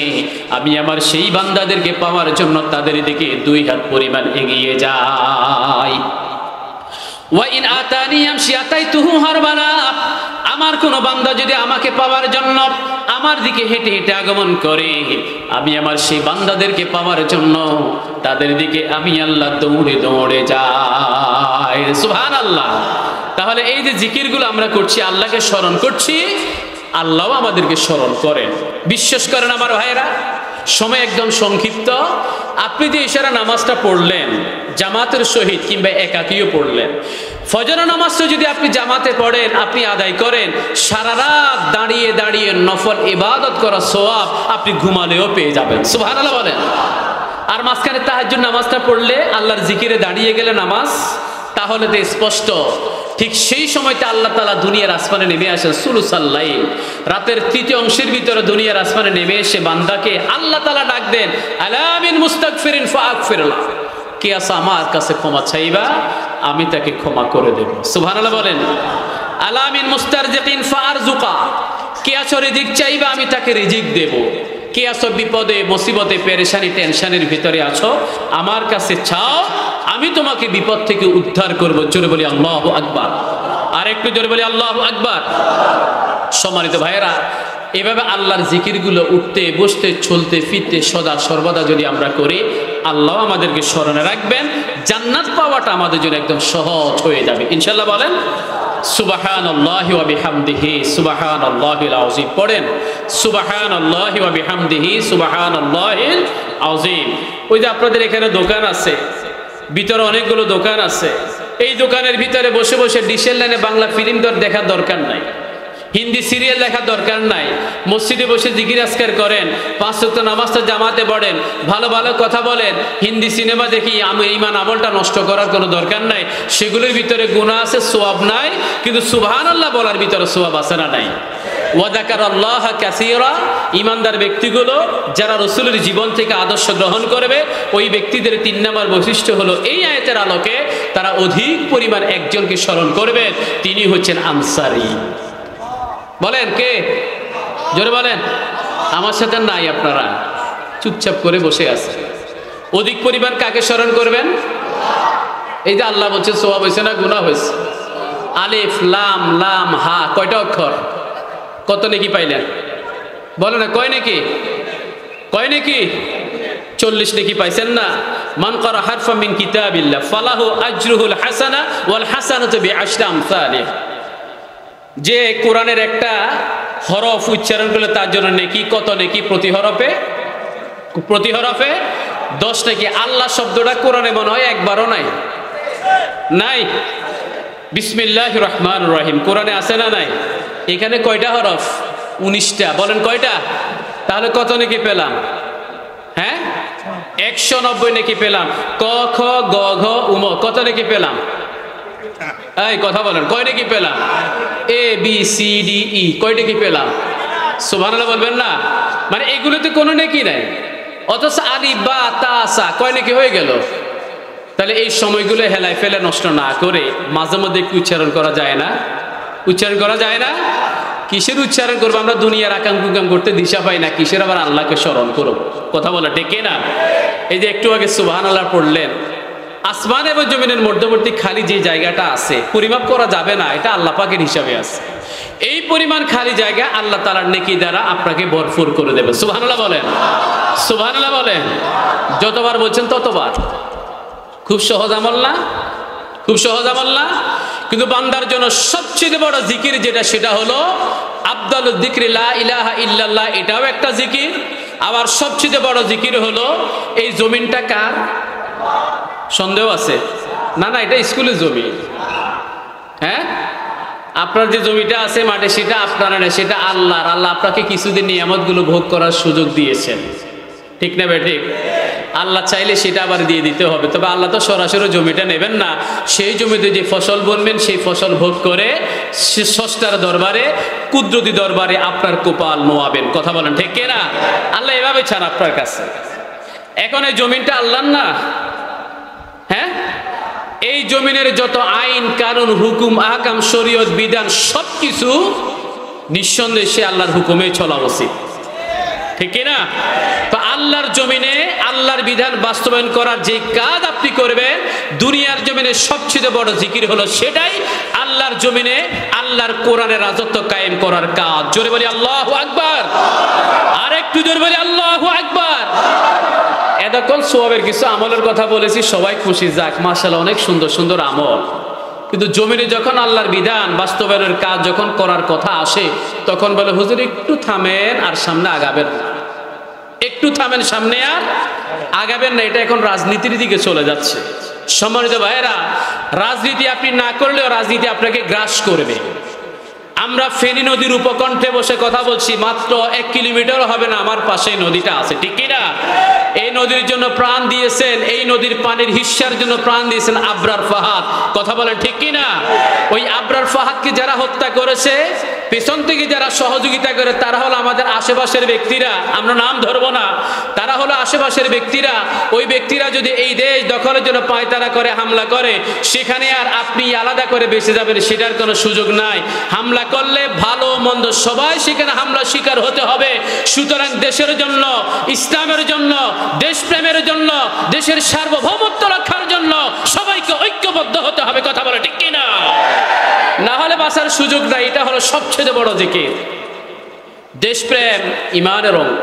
আমি আমার সেই বান্দাদেরকে পাওয়ার জন্য তাদের দিকে 2 হাত পরিমাণ এগিয়ে যাই। ওয়া ইন আতানি ইয়ামশি আতাইতুহু হারবালা, আমার কোন বান্দা যদি আমাকে পাওয়ার জন্য আমার দিকে হেঁটে হেঁটে আগমন করে, আমি আমার সেই বান্দাদেরকে পাওয়ার জন্য তাদের দিকে আমি আল্লাহ দৌড়ে দৌড়ে যাই। সুবহানাল্লাহ। তাহলে এই যে জিকিরগুলো আমরা করছি, আল্লাহকে স্মরণ করছি, আল্লাহও আমাদেরকে স্মরণ করেন। বিশ্বাস করেন আমার ভাইয়েরা, সময় একদম সংক্ষিপ্ত। আপনি যে ইশারা নামাজটা পড়লেন জামাতের সহিত কিংবা একাকীও পড়লেন, ফজর নামাজটা যদি আপনি জামাতে পড়েন, আপনি আদায় করেন, সারা রাত দাঁড়িয়ে দাঁড়িয়ে নফল ইবাদত করা সওয়াব আপনি ঘুমালেও পেয়ে যাবেন। সুবহানাল্লাহ বলেন। আর মাঝখানে তাহাজ্জুদ নামাজটা পড়লে, আল্লাহর জিকিরে দাঁড়িয়ে গেলে নামাজ, তাহলে তো স্পষ্ট ঠিক সেই সময়টা আল্লাহ তাআলা দুনিয়ার আসমানে নেমে আসেন সুলুসাল লাইল, রাতের 3য় অংশের ভিতরে দুনিয়ার আসমানে নেমে এসে বান্দাকে আল্লাহ তাআলা ডাক দেন, আলা মিন মুস্তাগফিরিন ফাগফির লাহ, কে আছে আমার কাছে ক্ষমা চাইবা, আমি তাকে ক্ষমা করে দেব। সুবহানাল্লাহ বলেন। আলা মিন মুস্তারজিকিন ফারজুকা, কে আছো রিজিক চাইবা, আমি তাকে রিজিক দেব। কে আছো বিপদে মুসিবতে পেরেশানি টেনশনের ভিতরে আছো, আমার কাছে চাও, আমি তোমাকে বিপদ থেকে উদ্ধার করব। জোরে বলি আল্লাহু আকবার। আর একটু জোরে বলি আল্লাহু আকবার। সম্মানিত ভাইয়েরা, এভাবে আল্লাহর জিকিরগুলো উঠতে বসতে চলতে ফিরতে সদা সর্বদা যদি আমরা করি, আল্লাহ আমাদেরকে স্মরণে রাখবেন, জান্নাত পাওয়াটা আমাদের জন্য একদম সহজ হয়ে যাবে ইনশাআল্লাহ। বলেন সুবহানাল্লাহি ওয়া বিহামদিহি সুবহানাল্লাহিল আযীম। পড়েন সুবহানাল্লাহি ওয়া বিহামদিহি সুবহানাল্লাহিল আযীম। ওই যে আপনাদের এখানে দোকান আছে, ভিতরে অনেকগুলো দোকান আছে, এই দোকানের ভিতরে বসে বসে ডিশের লাইনে বাংলা ফিল্ম দেখার দরকার নাই, হিন্দি সিরিয়াল দেখার দরকার নাই, মসজিদে বসে জিকির আজকার করেন, 5 ওয়াক্ত নামাজটা জামাতে পড়েন, ভালো ভালো কথা বলেন, হিন্দি সিনেমা দেখি, আমি ঈমান আমলটা নষ্ট করার কোনো দরকার নাই। সেগুলোর ভিতরে গুনাহ আছে, সওয়াব নাই, কিন্তু সুবহানাল্লাহ বলার ভিতরে সওয়াব আছে না নাই? ওয়া যাকারাল্লাহ কাসীরা, ঈমানদার ব্যক্তিগুলো যারা রাসূলের জীবন থেকে আদর্শ গ্রহণ করবে, ওই ব্যক্তিদের 3 নম্বর বৈশিষ্ট্য হলো এই আয়াতের আলোকে তারা অধিক পরিমাণ একজনকে স্মরণ করবে, তিনি হচ্ছেন আনসারী। বলেন কে? জোরে বলেন। আমার সাথে নাই, আপনারা চুপচাপ করে বসে আছে। অধিক পরিমাণ কাকে স্মরণ করবেন? এই যে আল্লাহ বলছে সওয়াব হয়েছে না গুনাহ হয়েছে? আলিফ লাম লাম হা, কয়টা অক্ষর? কত নেকি পাইলেন? বলে না, কয় নাকি? কয় নাকি? 40 নাকি পাইছেন না? মান ক্বারা হারফাম মিন কিতাবিল্লাহ ফালাহু আজরুহুল হাসানা ওয়াল হাসানাতু বিআশরি আমসালিহ। যে কোরআনের একটা হরফ উচ্চারণ করলে তার জন্য নেকি কত নেকি? প্রতি হরফে 10 নাকি। আল্লাহ শব্দটা কোরআনে মনে হয় একবারও নাই। নাই। বিসমিল্লাহির রহমানির রহিম কোরআনে আছে না নাই? এখানে কয়টা হরফ? 19টা। বলেন কয়টা? তাহলে কত নাকি পেলাম? হ্যাঁ, 190 নাকি পেলাম। ক খ গ ঘ উম কত নাকি পেলাম? এই কথা বলেন, কয় নাকি পেলাম? A B C D E কয় নাকি পেলাম? সুবহানাল্লাহ বলবেন না? মানে এগুলোতে কোনো নাকি নাই, অথচ আলিফ বা তা সা কয় নাকি হয়ে গেল। তাহলে এই সময়গুলো হেলায় ফেলে নষ্ট না করে মাঝে মধ্যে একটু উচ্চারণ করা যায় না? উচ্চারণ করা যায় না? কিসের উচ্চারণ করবো? আমরা দুনিয়ার আকাম কুকাম করতে দিশা পাই না, কিসের আবার আল্লাহকে স্মরণ করব? কথা বলা ঠিক না? এই যে একটু আগে সুবহানাল্লাহ পড়লেন, আসমান এবং জমিনের মধ্যবর্তী খালি যে জায়গাটা আছে পরিমাপ করা যাবে না, এটা আল্লাহ পাকের হিসাবে আছে। এই পরিমাণ খালি জায়গা আল্লাহ তাআলার নেকি দ্বারা আপনাকে ভরপুর করে দেবে। সুবহানাল্লাহ বলেন, সুবহানাল্লাহ বলেন। যতবার বলছেন ততবার। খুব সহজ আমল না? খুব সহজ আমল না? কিন্তু বান্দার জন্য সবচেয়ে বড় জিকির যেটা, সেটা হলো আফদালুদ যিকরি লা ইলাহা ইল্লাল্লাহ। এটাও একটা জিকির। আবার সবচেয়ে বড় জিকির হলো এই জমিনটা কার? সন্দেহ আছে? না না, এটা স্কুলের জমি। হ্যাঁ, আপনার যে জমিটা আছে মাঠে, সেটা আপনার না, সেটা আল্লাহর। আল্লাহ আপনাকে কিছুদিন নিয়ামতগুলো ভোগ করার সুযোগ দিয়েছেন, ঠিক না ভাই? ঠিক। আল্লাহ চাইলে সেটা আবার দিয়ে দিতে হবে। তবে আল্লাহ তো সরাসরি জমিটা নেবেন না। সেই জমিতে যে ফসল বুনবেন সেই ফসল ভোগ করে স্রষ্টার দরবারে, কুদরতি দরবারে আপনার কপাল নোয়াবেন। কথা বলেন ঠিক না? আল্লাহ এভাবে ছাড় আপনার কাছে। এখন এই জমিনটা আল্লাহর না? হ্যাঁ, এই জমিনের যত আইন কানুন হুকুম আহকাম শরীয়ত বিধান সবকিছু নিঃসন্দেহে সে আল্লাহর হুকুমে চলা উচিত, ঠিক না? তো আল্লাহর জমিনে আল্লাহর বিধান বাস্তবায়ন করার যে কাজ আপনি করবেন, দুনিয়ার জমিনে সবচেয়ে বড় জিকির হলো সেটাই। আল্লাহর জমিনে আল্লাহর কোরআনের রাজত্ব কায়েম করার কাজ। জোরে বলি আল্লাহু আকবার। আর একটু জোরে বলি আল্লাহু আকবার। এতক্ষণ সওয়াবের কিছু আমলের কথা বলেছি, সবাই খুশি, যাক মাশাআল্লাহ, অনেক সুন্দর সুন্দর আমল। কিন্তু জমিনে যখন আল্লাহর বিধান বাস্তবায়নের কাজ যখন করার কথা আসে, তখন বলে হুজুর একটু থামেন আর সামনে আগাবেন না, একটু থামেন সামনে আর আগাবেন না। এটা এখন রাজনীতির দিকে চলে যাচ্ছে। সম্মানিত ভাইয়েরা, রাজনীতি আপনি না করলেও রাজনীতি আপনাকে গ্রাস করবে। আমরা ফেনী নদীর উপকণ্ঠে বসে কথা বলছি, মাত্র 1 কিলোমিটার হবে না আমার পাশে নদীটা আছে, ঠিক কিনা? এই নদীর জন্য প্রাণ দিয়েছেন, এই নদীর পানির হিস্সার জন্য প্রাণ দিয়েছেন আবরার ফাহাদ। কথা বলেন ঠিক কিনা? ওই আবরার ফাহাদকে যারা হত্যা করেছে, পেছন থেকে যারা সহযোগিতা করে, তারা হলো আমাদের আশেপাশের ব্যক্তিরা। আমরা নাম ধরবো না, তারা হলো আশেপাশের ব্যক্তিরা। ওই ব্যক্তিরা যদি এই দেশ দখলের জন্য পায়তারা করে, হামলা করে, সেখানে আর আপনি আলাদা করে বেঁচে যাবেন সেটার কোনো সুযোগ নাই। হামলা করলে ভালো মন্দ সবাই সেখানে হামলা শিকার হতে হবে। সুতরাং দেশের জন্য, ইসলামের জন্য, দেশপ্রেমের জন্য, দেশের সার্বভৌমত্ব রক্ষার জন্য সবাইকে ঐক্যবদ্ধ হতে হবে। কথা বলে ঠিক কিনা? না হলে বাঁচার সুযোগ নাই। এটা হলো সবচেয়ে বড় জিকির। দেশপ্রেম ইমানের অঙ্গ।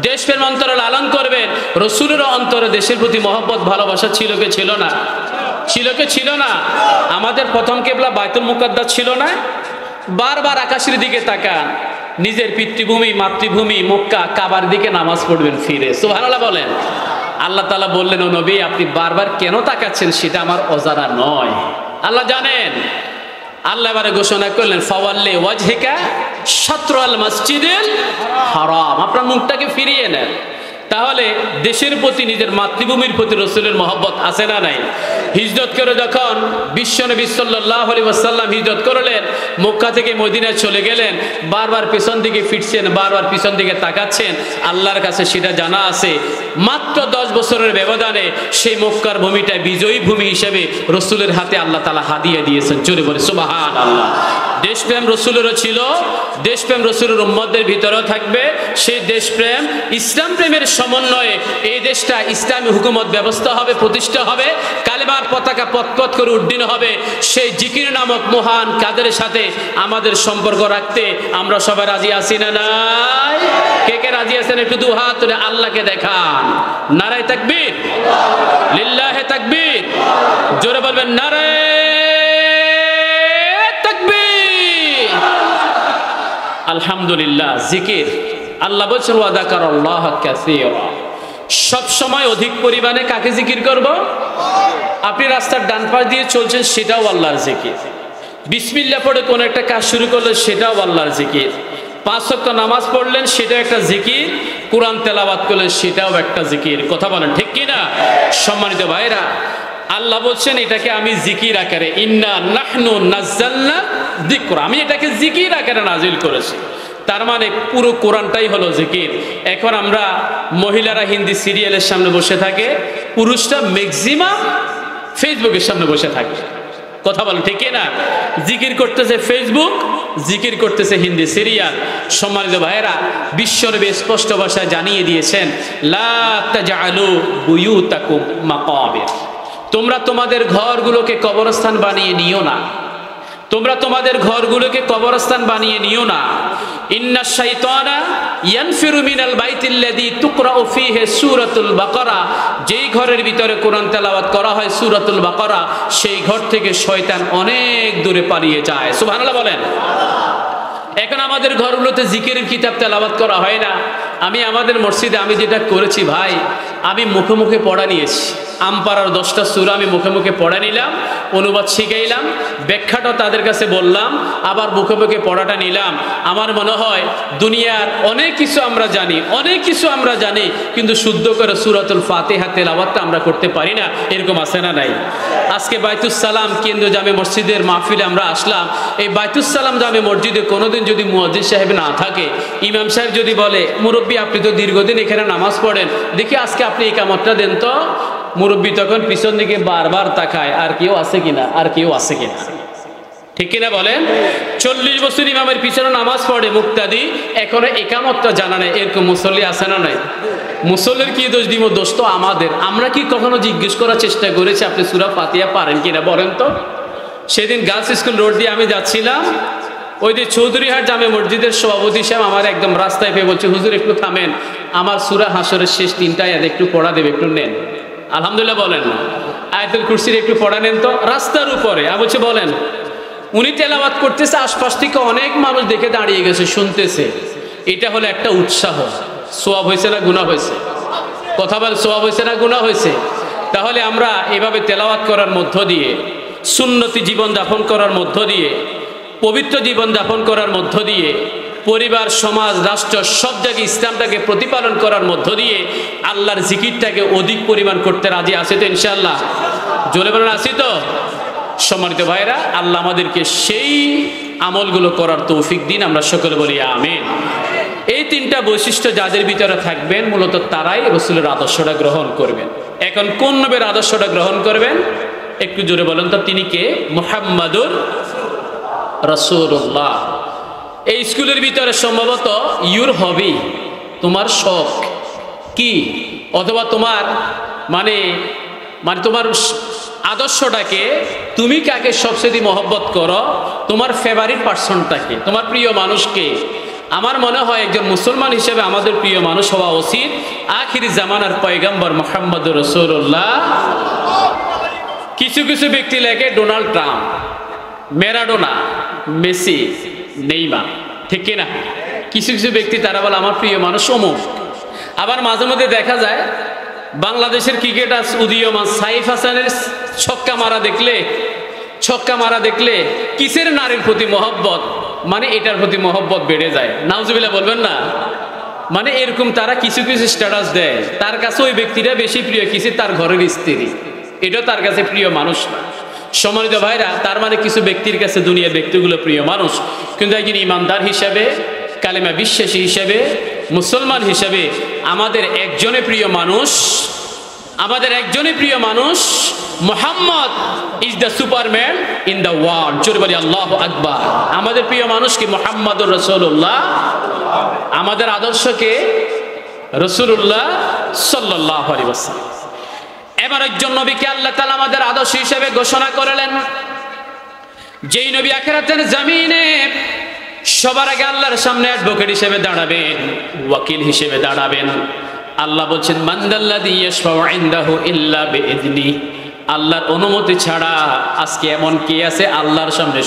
দেশপ্রেম অন্তরে লালন করবেন। রসুলের অন্তরে দেশের প্রতি মহব্বত ভালোবাসা ছিল কি ছিল না? ছিল কি ছিল না? আমাদের প্রথম কিবলা বাইতুল মুকাদ্দাস ছিল না? বারবার আকাশের দিকে তাকান, নিজের পিতৃভূমি মাতৃভূমি মক্কা কাবার দিকে নামাজ পড়বেন ফিরে। সুবহানাল্লাহ বলেন। আল্লাহ তাআলা বললেন, ও নবী আপনি বারবার কেন তাকাচ্ছেন সেটা আমার অজানা নয়, আল্লাহ জানেন। আল্লাহ এবারে ঘোষণা করলেন, ফাওয়াল্লি ওয়াজহিকা শাতরাল মসজিদিল হারাম। আপনার মুখটাকে ফিরিয়ে নেন। তাহলে দেশের প্রতি, নিজের মাতৃভূমির প্রতি রসুলের মহব্বত আছে না নাই? হিজরত করে যখন বিশ্বনবী সাল্লাল্লাহু আলাইহি ওয়াসাল্লাম হিজরত করলেন, মক্কা থেকে মদিনায় চলে গেলেন, বারবার পেছন দিকে ফিরছেন, বারবার পিছন দিকে তাকাচ্ছেন। আল্লাহর কাছে সেটা জানা আছে, মাত্র 10 বছরের ব্যবধানে সেই মক্কার ভূমিটা বিজয়ী ভূমি হিসেবে রসুলের হাতে আল্লাহ তাআলা হাদিয়া দিয়েছেন। জোরে বলে সুবহানাল্লাহ। দেশপ্রেম রসুলেরও ছিল, দেশপ্রেম রসুলের উম্মতদের ভিতরেও থাকবে। সেই দেশপ্রেম ইসলাম প্রেমের সমন্বয়ে এই দেশটা ইসলামী হুকুমত ব্যবস্থা হবে, প্রতিষ্ঠা হবে, কালেমার পতাকা পথ করে উড্ডীন হবে। সেই জিকির নামক মহান কাদের সাথে আমাদের সম্পর্ক রাখতে আমরা সবাই রাজি আছি না নাই? কে কে রাজি আছেন একটু দু হাত তুলে আল্লাহকে দেখান। নারায়ে তাকবীর, লিল্লাহে তাকবীর। জোরে বলবেন নারায়ে তাকবীর। আলহামদুলিল্লাহ। জিকির, আল্লাহ বলছেন ওয়া যাকারাল্লাহ কাসীরা। সব সময় অধিক পরিমাণে কাকে জিকির করব? আপনি রাস্তার ডান পাশ দিয়ে চলছেন, সেটাও আল্লাহর জিকির। বিসমিল্লাহ পড়ে কোন একটা কাজ শুরু করলেন, সেটাও আল্লাহর জিকির। 5 ওয়াক্ত নামাজ পড়লেন, সেটাও একটা জিকির। কোরআন তেলাওয়াত করলেন, সেটাও একটা জিকির। কথা বলেন ঠিক কিনা? সম্মানিত ভাইরা, আল্লাহ বলছেন এটাকে আমি জিকির আকারে, ইন্না নাহনু নাযালনা যিকরা, আমি এটাকে জিকির আকারে নাজিল করেছি। তার মানে পুরো কোরআনটাই হলো জিকির। এখন আমরা মহিলারা হিন্দি সিরিয়ালের সামনে বসে থাকে, পুরুষরা ম্যাক্সিমাম ফেসবুকের সামনে বসে থাকে। কথা বলেন ঠিক না? জিকির করতেছে ফেসবুক, জিকির করতেছে হিন্দি সিরিয়াল। সম্মানিত ভাইয়েরা, বিশ্বনবী স্পষ্ট ভাষায় জানিয়ে দিয়েছেন লা তাজআলু বুয়ুতাকুম মাকাবির, তোমরা তোমাদের ঘরগুলোকে কবরস্থান বানিয়ে নিও না। তোমরা তোমাদের ঘরগুলোকে কবরস্থান বানিয়ে নিও না। ইন্নাশ শাইতানা ইয়ানফিরু মিনাল বাইতিল্লাযী তুকরাউ ফীহি সূরাতুল বাকারা, যেই ঘরের ভিতরে কোরআন তেলাওয়াত করা হয় সূরাতুল বাকারা, সেই ঘর থেকে শয়তান অনেক দূরে পালিয়ে যায়। সুবহানাল্লাহ বলেন। এখন আমাদের ঘরগুলোতে জিকিরের কিতাব তেলাওয়াত করা হয় না। আমি আমাদের মসজিদে আমি যেটা করেছি ভাই, আমি মুখে মুখে পড়া নিয়েছি। আমপাড়ার 10টা সূরা আমি মুখে মুখে পড়া নিলাম, অনুবাদ শিখাইলাম, ব্যাখ্যাটা তাদের কাছে বললাম, আবার মুখে মুখে পড়াটা নিলাম। আমার মনে হয় দুনিয়ার অনেক কিছু আমরা জানি, অনেক কিছু আমরা জানি, কিন্তু শুদ্ধ করে সূরাতুল ফাতিহা তেলাওয়াতটা আমরা করতে পারি না। এরকম আছে না নাই? আজকে বাইতুস সালাম কেন্দ্র জামে মসজিদের মাহফিলে আমরা আসলাম। এই বাইতুস সালাম জামে মসজিদে কোনোদিন যদি মুয়াজ্জিন সাহেব না থাকে, ইমাম সাহেব যদি বলে মুরব্বী আপনি তো দীর্ঘদিন এখানে নামাজ পড়েন, দেখি আজকে আপনি ইকামতটা দেন তো, মুরব্বী তখন পিছন দিকে বারবার তাকায়, আর কেউ আছে কিনা, আর কেউ আছে কিনা। ঠিক কিনা বলেন? 40 বছর ইমামের পিছনে নামাজ পড়ে মুক্তাদি, এখনো ইকামতটা জানা নেই। এরকম মুসল্লি আছে না নাই? মুসল্লির কি দোষ দিব? দোষ তো আমাদের। আমরা কি কখনো জিজ্ঞেস করার চেষ্টা করেছি আপনি সূরা ফাতিহা পারেন কিনা? বলেন তো। সেদিন গার্লস স্কুল রোড দিয়ে আমি যাচ্ছিলাম, ওই যে চৌধুরীহাট জামে মসজিদের সভাপতি সাহেব আমার একদম রাস্তায় পেয়ে বলছে হুজুর একটু থামেন, আমার সূরা হাসরের শেষ 3টা আয়াত একটু পড়া দেবে, একটু নেন। আলহামদুলিল্লাহ বলেন। আয়াতুল কুরসির একটু পড়া নেন তো, রাস্তার উপরে। আমি বলছি বলেন। উনি তেলাওয়াত করতেছে, আশপাশ থেকে অনেক মানুষ দেখে দাঁড়িয়ে গেছে, শুনতেছে। এটা হলো একটা উৎসাহ। সওয়াব হয়েছে না গুনাহ হয়েছে? কথা বল, সওয়াব হয়েছে না গুনাহ হয়েছে? তাহলে আমরা এভাবে তেলাওয়াত করার মধ্য দিয়ে, সুন্নতি জীবন যাপন করার মধ্য দিয়ে, পবিত্র জীবন যাপন করার মধ্য দিয়ে, পরিবার, সমাজ, রাষ্ট্র সব জায়গায় ইসলামটাকে প্রতিপালন করার মধ্য দিয়ে আল্লাহর জিকিরটাকে অধিক পরিমাণ করতে রাজি আছে তো ইনশাআল্লাহ? জোরে বলেন আছি তো? সম্মানিত ভাইরা, আল্লাহ আমাদেরকে সেই আমলগুলো করার তৌফিক দিন, আমরা সকলে বলি আমিন। এই 3টা বৈশিষ্ট্য যাদের ভিতরে থাকবেন, মূলত তারাই রাসূলের আদর্শটা গ্রহণ করবেন। এখন কোন নবীর আদর্শটা গ্রহণ করবেন? একটু জোরে বলেন তো, তিনি কে? মুহাম্মাদুর রাসূলুল্লাহ। এই স্কুলের ভিতরে সম্ভবত ইউর হবি, তোমার শখ কি, অথবা তোমার মানে তোমার আদর্শটাকে, তুমি কাকে সবচেয়ে মহব্বত করো, তোমার ফেভারিট পার্সনটাকে, তোমার প্রিয় মানুষকে। আমার মনে হয় একজন মুসলমান হিসেবে আমাদের প্রিয় মানুষ হওয়া উচিত আখিরি জামানার পয়গম্বর মুহাম্মদুর রাসূলুল্লাহ। কিছু কিছু ব্যক্তি লেখে Donald Trump, Maradona, Messi, Neymar. ঠিক কিনা? কিছু কিছু ব্যক্তি তারা বলে আমার প্রিয় মানুষ অমুক। আবার মাঝে মধ্যে দেখা যায় বাংলাদেশের ক্রিকেটার উদীয়মান সাইফ হাসানের ছক্কা মারা দেখলে কিসের নারীর প্রতি মহব্বত, মানে এটার প্রতি মহব্বত বেড়ে যায়। নাউজুবিল্লাহ বলবেন না? মানে এরকম তারা কিছু কিছু স্ট্যাটাস দেয়, তার কাছে ওই ব্যক্তিটা বেশি প্রিয় কিছু তার ঘরের স্ত্রী, এটা তার কাছে প্রিয় মানুষ না। সম্মানিত ভাইরা, তার মানে কিছু ব্যক্তির কাছে দুনিয়ার ব্যক্তিগুলো প্রিয় মানুষ, কিন্তু একজন ইমানদার হিসাবে, কালেমা বিশ্বাসী হিসাবে, মুসলমান হিসেবে আমাদের একজনের প্রিয় মানুষ Muhammad is the Superman in the world. জোরে বলি আল্লাহু আকবার। আমাদের প্রিয় মানুষ কি? মুহাম্মাদুর রাসূলুল্লাহ। আমাদের আদর্শকে রাসূলুল্লাহ সাল্লাল্লাহু আলাইহি ওয়াসাল্লাম। এবার একজন নবীকে আল্লাহ তাআলা আমাদের আদর্শ হিসেবে ঘোষণা করলেন, যেই নবী আখিরাতের জমিনে সবার আগে আল্লাহর সামনে অ্যাডভোকেট হিসেবে দাঁড়াবেন, ওয়াকিল হিসেবে দাঁড়াবেন। আল্লাহ বলছেন, মানদাল্লাযী ইয়াশফাউ ইনদাহু ইল্লা বিইذনি। আল্লাহর অনুমতি ছাড়া আজকে এমন কে আছে আল্লাহর সামনে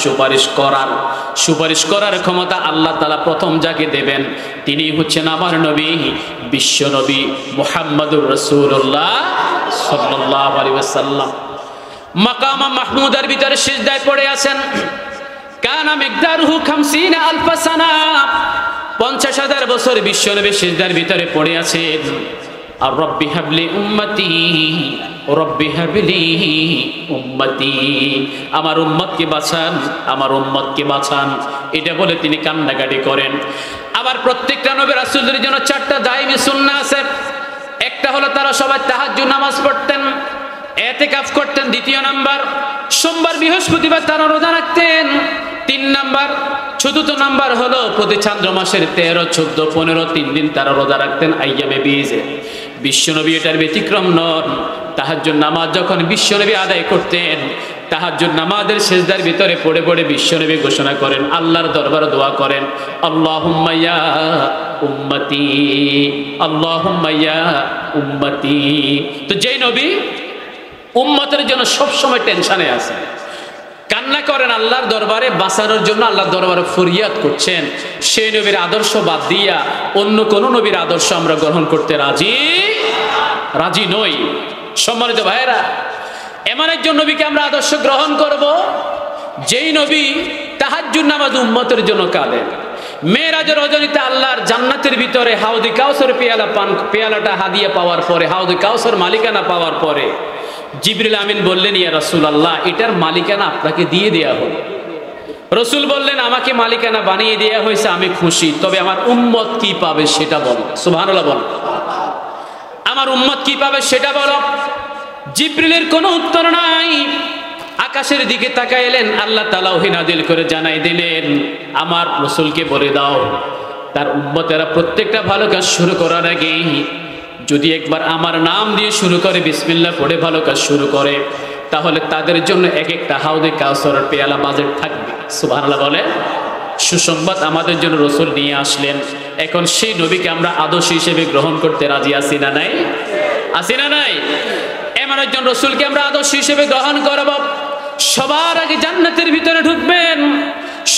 সুপারিশ করার ক্ষমতা আল্লাহ তাআলা প্রথম যাকে দেবেন তিনি হচ্ছেন আমার নবী, বিশ্ব নবী মুহাম্মদুর রাসূলুল্লাহ সাল্লাল্লাহু আলাইহি ওয়াসাল্লাম। মাকাম মাহমুদের ভিতরে সিজদায় পড়ে আছেন। কানা মিকদারুহু 50,000 সানা। 50,000 বছর বিশ্ব নবী সিজদার ভিতরে পড়ে আছেন। আর রব্বি হাবলি উম্মতি, রব্বি হাবলি উম্মতি। আমার উম্মতকে বাঁচান, এটা বলে তিনি কান্নাকাটি করেন। আবার প্রত্যেকটা নবী রাসূলদের জন্য 4টা দায়মি সুন্নাহ আছে। একটা হলো তারা সবাই তাহাজ্জুদ নামাজ পড়তেন, এতেকাফ করতেন। 2 নাম্বার, সোমবার বৃহস্পতিবার তারা রোজা রাখতেন। 3 নাম্বার, 4 নাম্বার হলো প্রতি চান্দ্র মাসের 13, 14, 15 3 দিন তারা রোজা রাখতেন আইয়ামে বীজে। বিশ্বনবী এটার ব্যতিক্রম নন। তাহাজ্জুদ নামাজ যখন বিশ্বনবী আদায় করতেন, তাহাজ্জুদ নামাজের সিজদার ভিতরে পড়ে পড়ে বিশ্বনবী ঘোষণা করেন, আল্লাহর দরবারে দোয়া করেন, আল্লাহুম্মা ইয়া উম্মতি, আল্লাহুম্মা ইয়া উম্মতি। তো যেই নবী উম্মতের জন্য সব সময় টেনশনে আছে, কান্না করেন আল্লাহর দরবারে বাঁচানোর জন্য, আল্লাহর দরবারে ফরিয়াদ করছেন, সেই নবীর আদর্শ বাদ দিয়া অন্য কোন নবীর আদর্শ আমরা গ্রহণ করতে রাজি নই। সম্মানিত ভাইয়েরা, এমন একজন নবীকে আমরা আদর্শ গ্রহণ করব যেই নবী তাহাজ্জুদ নামাজ উম্মতের জন্য কাঁদেন। মেরাজের রজনীতে আল্লাহর জান্নাতের ভিতরে হাউদে কাউসার পেয়ালাটা হাদিয়া পাওয়ার পরে, হাউদে কাউসার মালিকানা পাওয়ার পরে জিবরিল আমিন বললেন, ইয়া রাসূলুল্লাহ, এটার মালিকানা আপনাকে দিয়ে দেয়া হলো। রাসূল বললেন, আমাকে মালিকানা বানিয়ে দেয়া হয়েছে, আমি খুশি, তবে আমার উম্মত কি পাবে সেটা বলো। সুবহানাল্লাহ বলো। আমার উম্মত কি পাবে সেটা বলো। জিবরিলের কোনো উত্তর নাই। আকাশের দিকে তাকাইলেন, আল্লাহ তাআলা ওহী নাযিল করে জানাই দিলেন, আমার রাসূলকে বলে দাও তার উম্মতেরা প্রত্যেকটা ভালো কাজ শুরু করার আগে যদি একবার আমার নাম দিয়ে শুরু করে, বিসমিল্লাহ পড়ে ভালো কাজ শুরু করে, তাহলে তাদের জন্য এক একটা হাউদে কাউসারের পেয়ালা বাজেট থাকবে। সুবহানাল্লাহ বলে। সুসংবাদ আমাদের জন্য রাসূল নিয়ে আসলেন। এখন সেই নবীকে আমরা আদর্শ হিসেবে গ্রহণ করতে রাজি আছি না নাই? আছি না নাই? এমন একজন রাসূলকে আমরা আদর্শ হিসেবে গ্রহণ করব। সবার আগে জান্নাতের ভিতরে ঢুকবেন,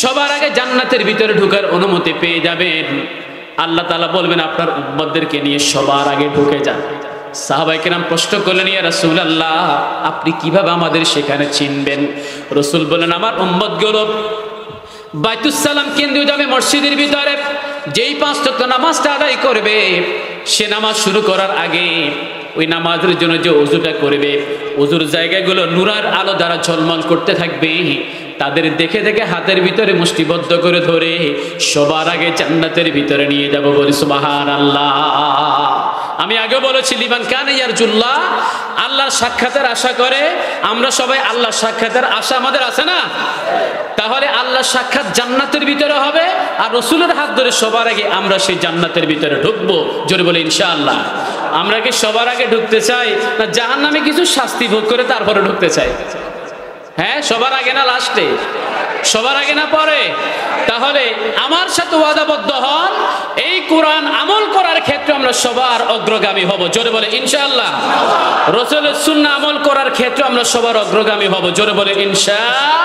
সবার আগে জান্নাতের ভিতরে ঢোকার অনুমতি পেয়ে যাবেন। আল্লাহ তাআলা বলবেন, আপনার উম্মতদেরকে নিয়ে সবার আগে ঢুকে যান। সাহাবায়ে কেরাম প্রশ্ন করলেন, ইয়া রাসূলুল্লাহ, আপনি কিভাবে আমাদের সেখানে চিনবেন? রাসূল বলেন, আমার উম্মতগুলো বাইতুস সালাম কেন্দ্রীয় জামে মসজিদের ভিতরে যেই 5 ওয়াক্ত নামাজটা আদায় করবে, সে নামাজ শুরু করার আগে ওই নামাজের জন্য যে ওযুটা করবে, ওযুর জায়গাগুলো নূরের আলো দ্বারা ঝলমল করতে থাকবে। তাদের দেখে দেখে হাতের ভিতরে মুষ্টিবদ্ধ করে ধরে সবার আগে জান্নাতের ভিতরে নিয়ে যাব। বলি সুবহানাল্লাহ। আমি আগে বলেছি, লিমান কানা ইয়ারজুল্লাহ, আল্লাহর সাক্ষাতের আশা করে। আমরা সবাই আল্লাহর সাক্ষাতের আশা আমাদের আছে না? তাহলে আল্লাহর সাক্ষাৎ জান্নাতের ভিতরে হবে, আর রাসূলের হাত ধরে সবার আগে আমরা সেই জান্নাতের ভিতরে ঢুকবো। জোরে বলে ইনশাআল্লাহ। আমরা কি সবার আগে ঢুকতে চাই, না জাহান্নামে কিছু শাস্তি ভোগ করে তারপরে ঢুকতে চাই? হ্যাঁ, সবার আগে না লাস্টে? সবার আগে না পরে? তাহলে আমার সাথে ওয়াদাবদ্ধ হন, এই কোরআন আমল করার ক্ষেত্রে আমরা সবার অগ্রগামী হব। জোরে বলে ইনশাআল্লাহ। রাসূলের সুন্নাহ আমল করার ক্ষেত্রে আমরা সবার অগ্রগামী হব। জোরে বলে ইনশাআল্লাহ।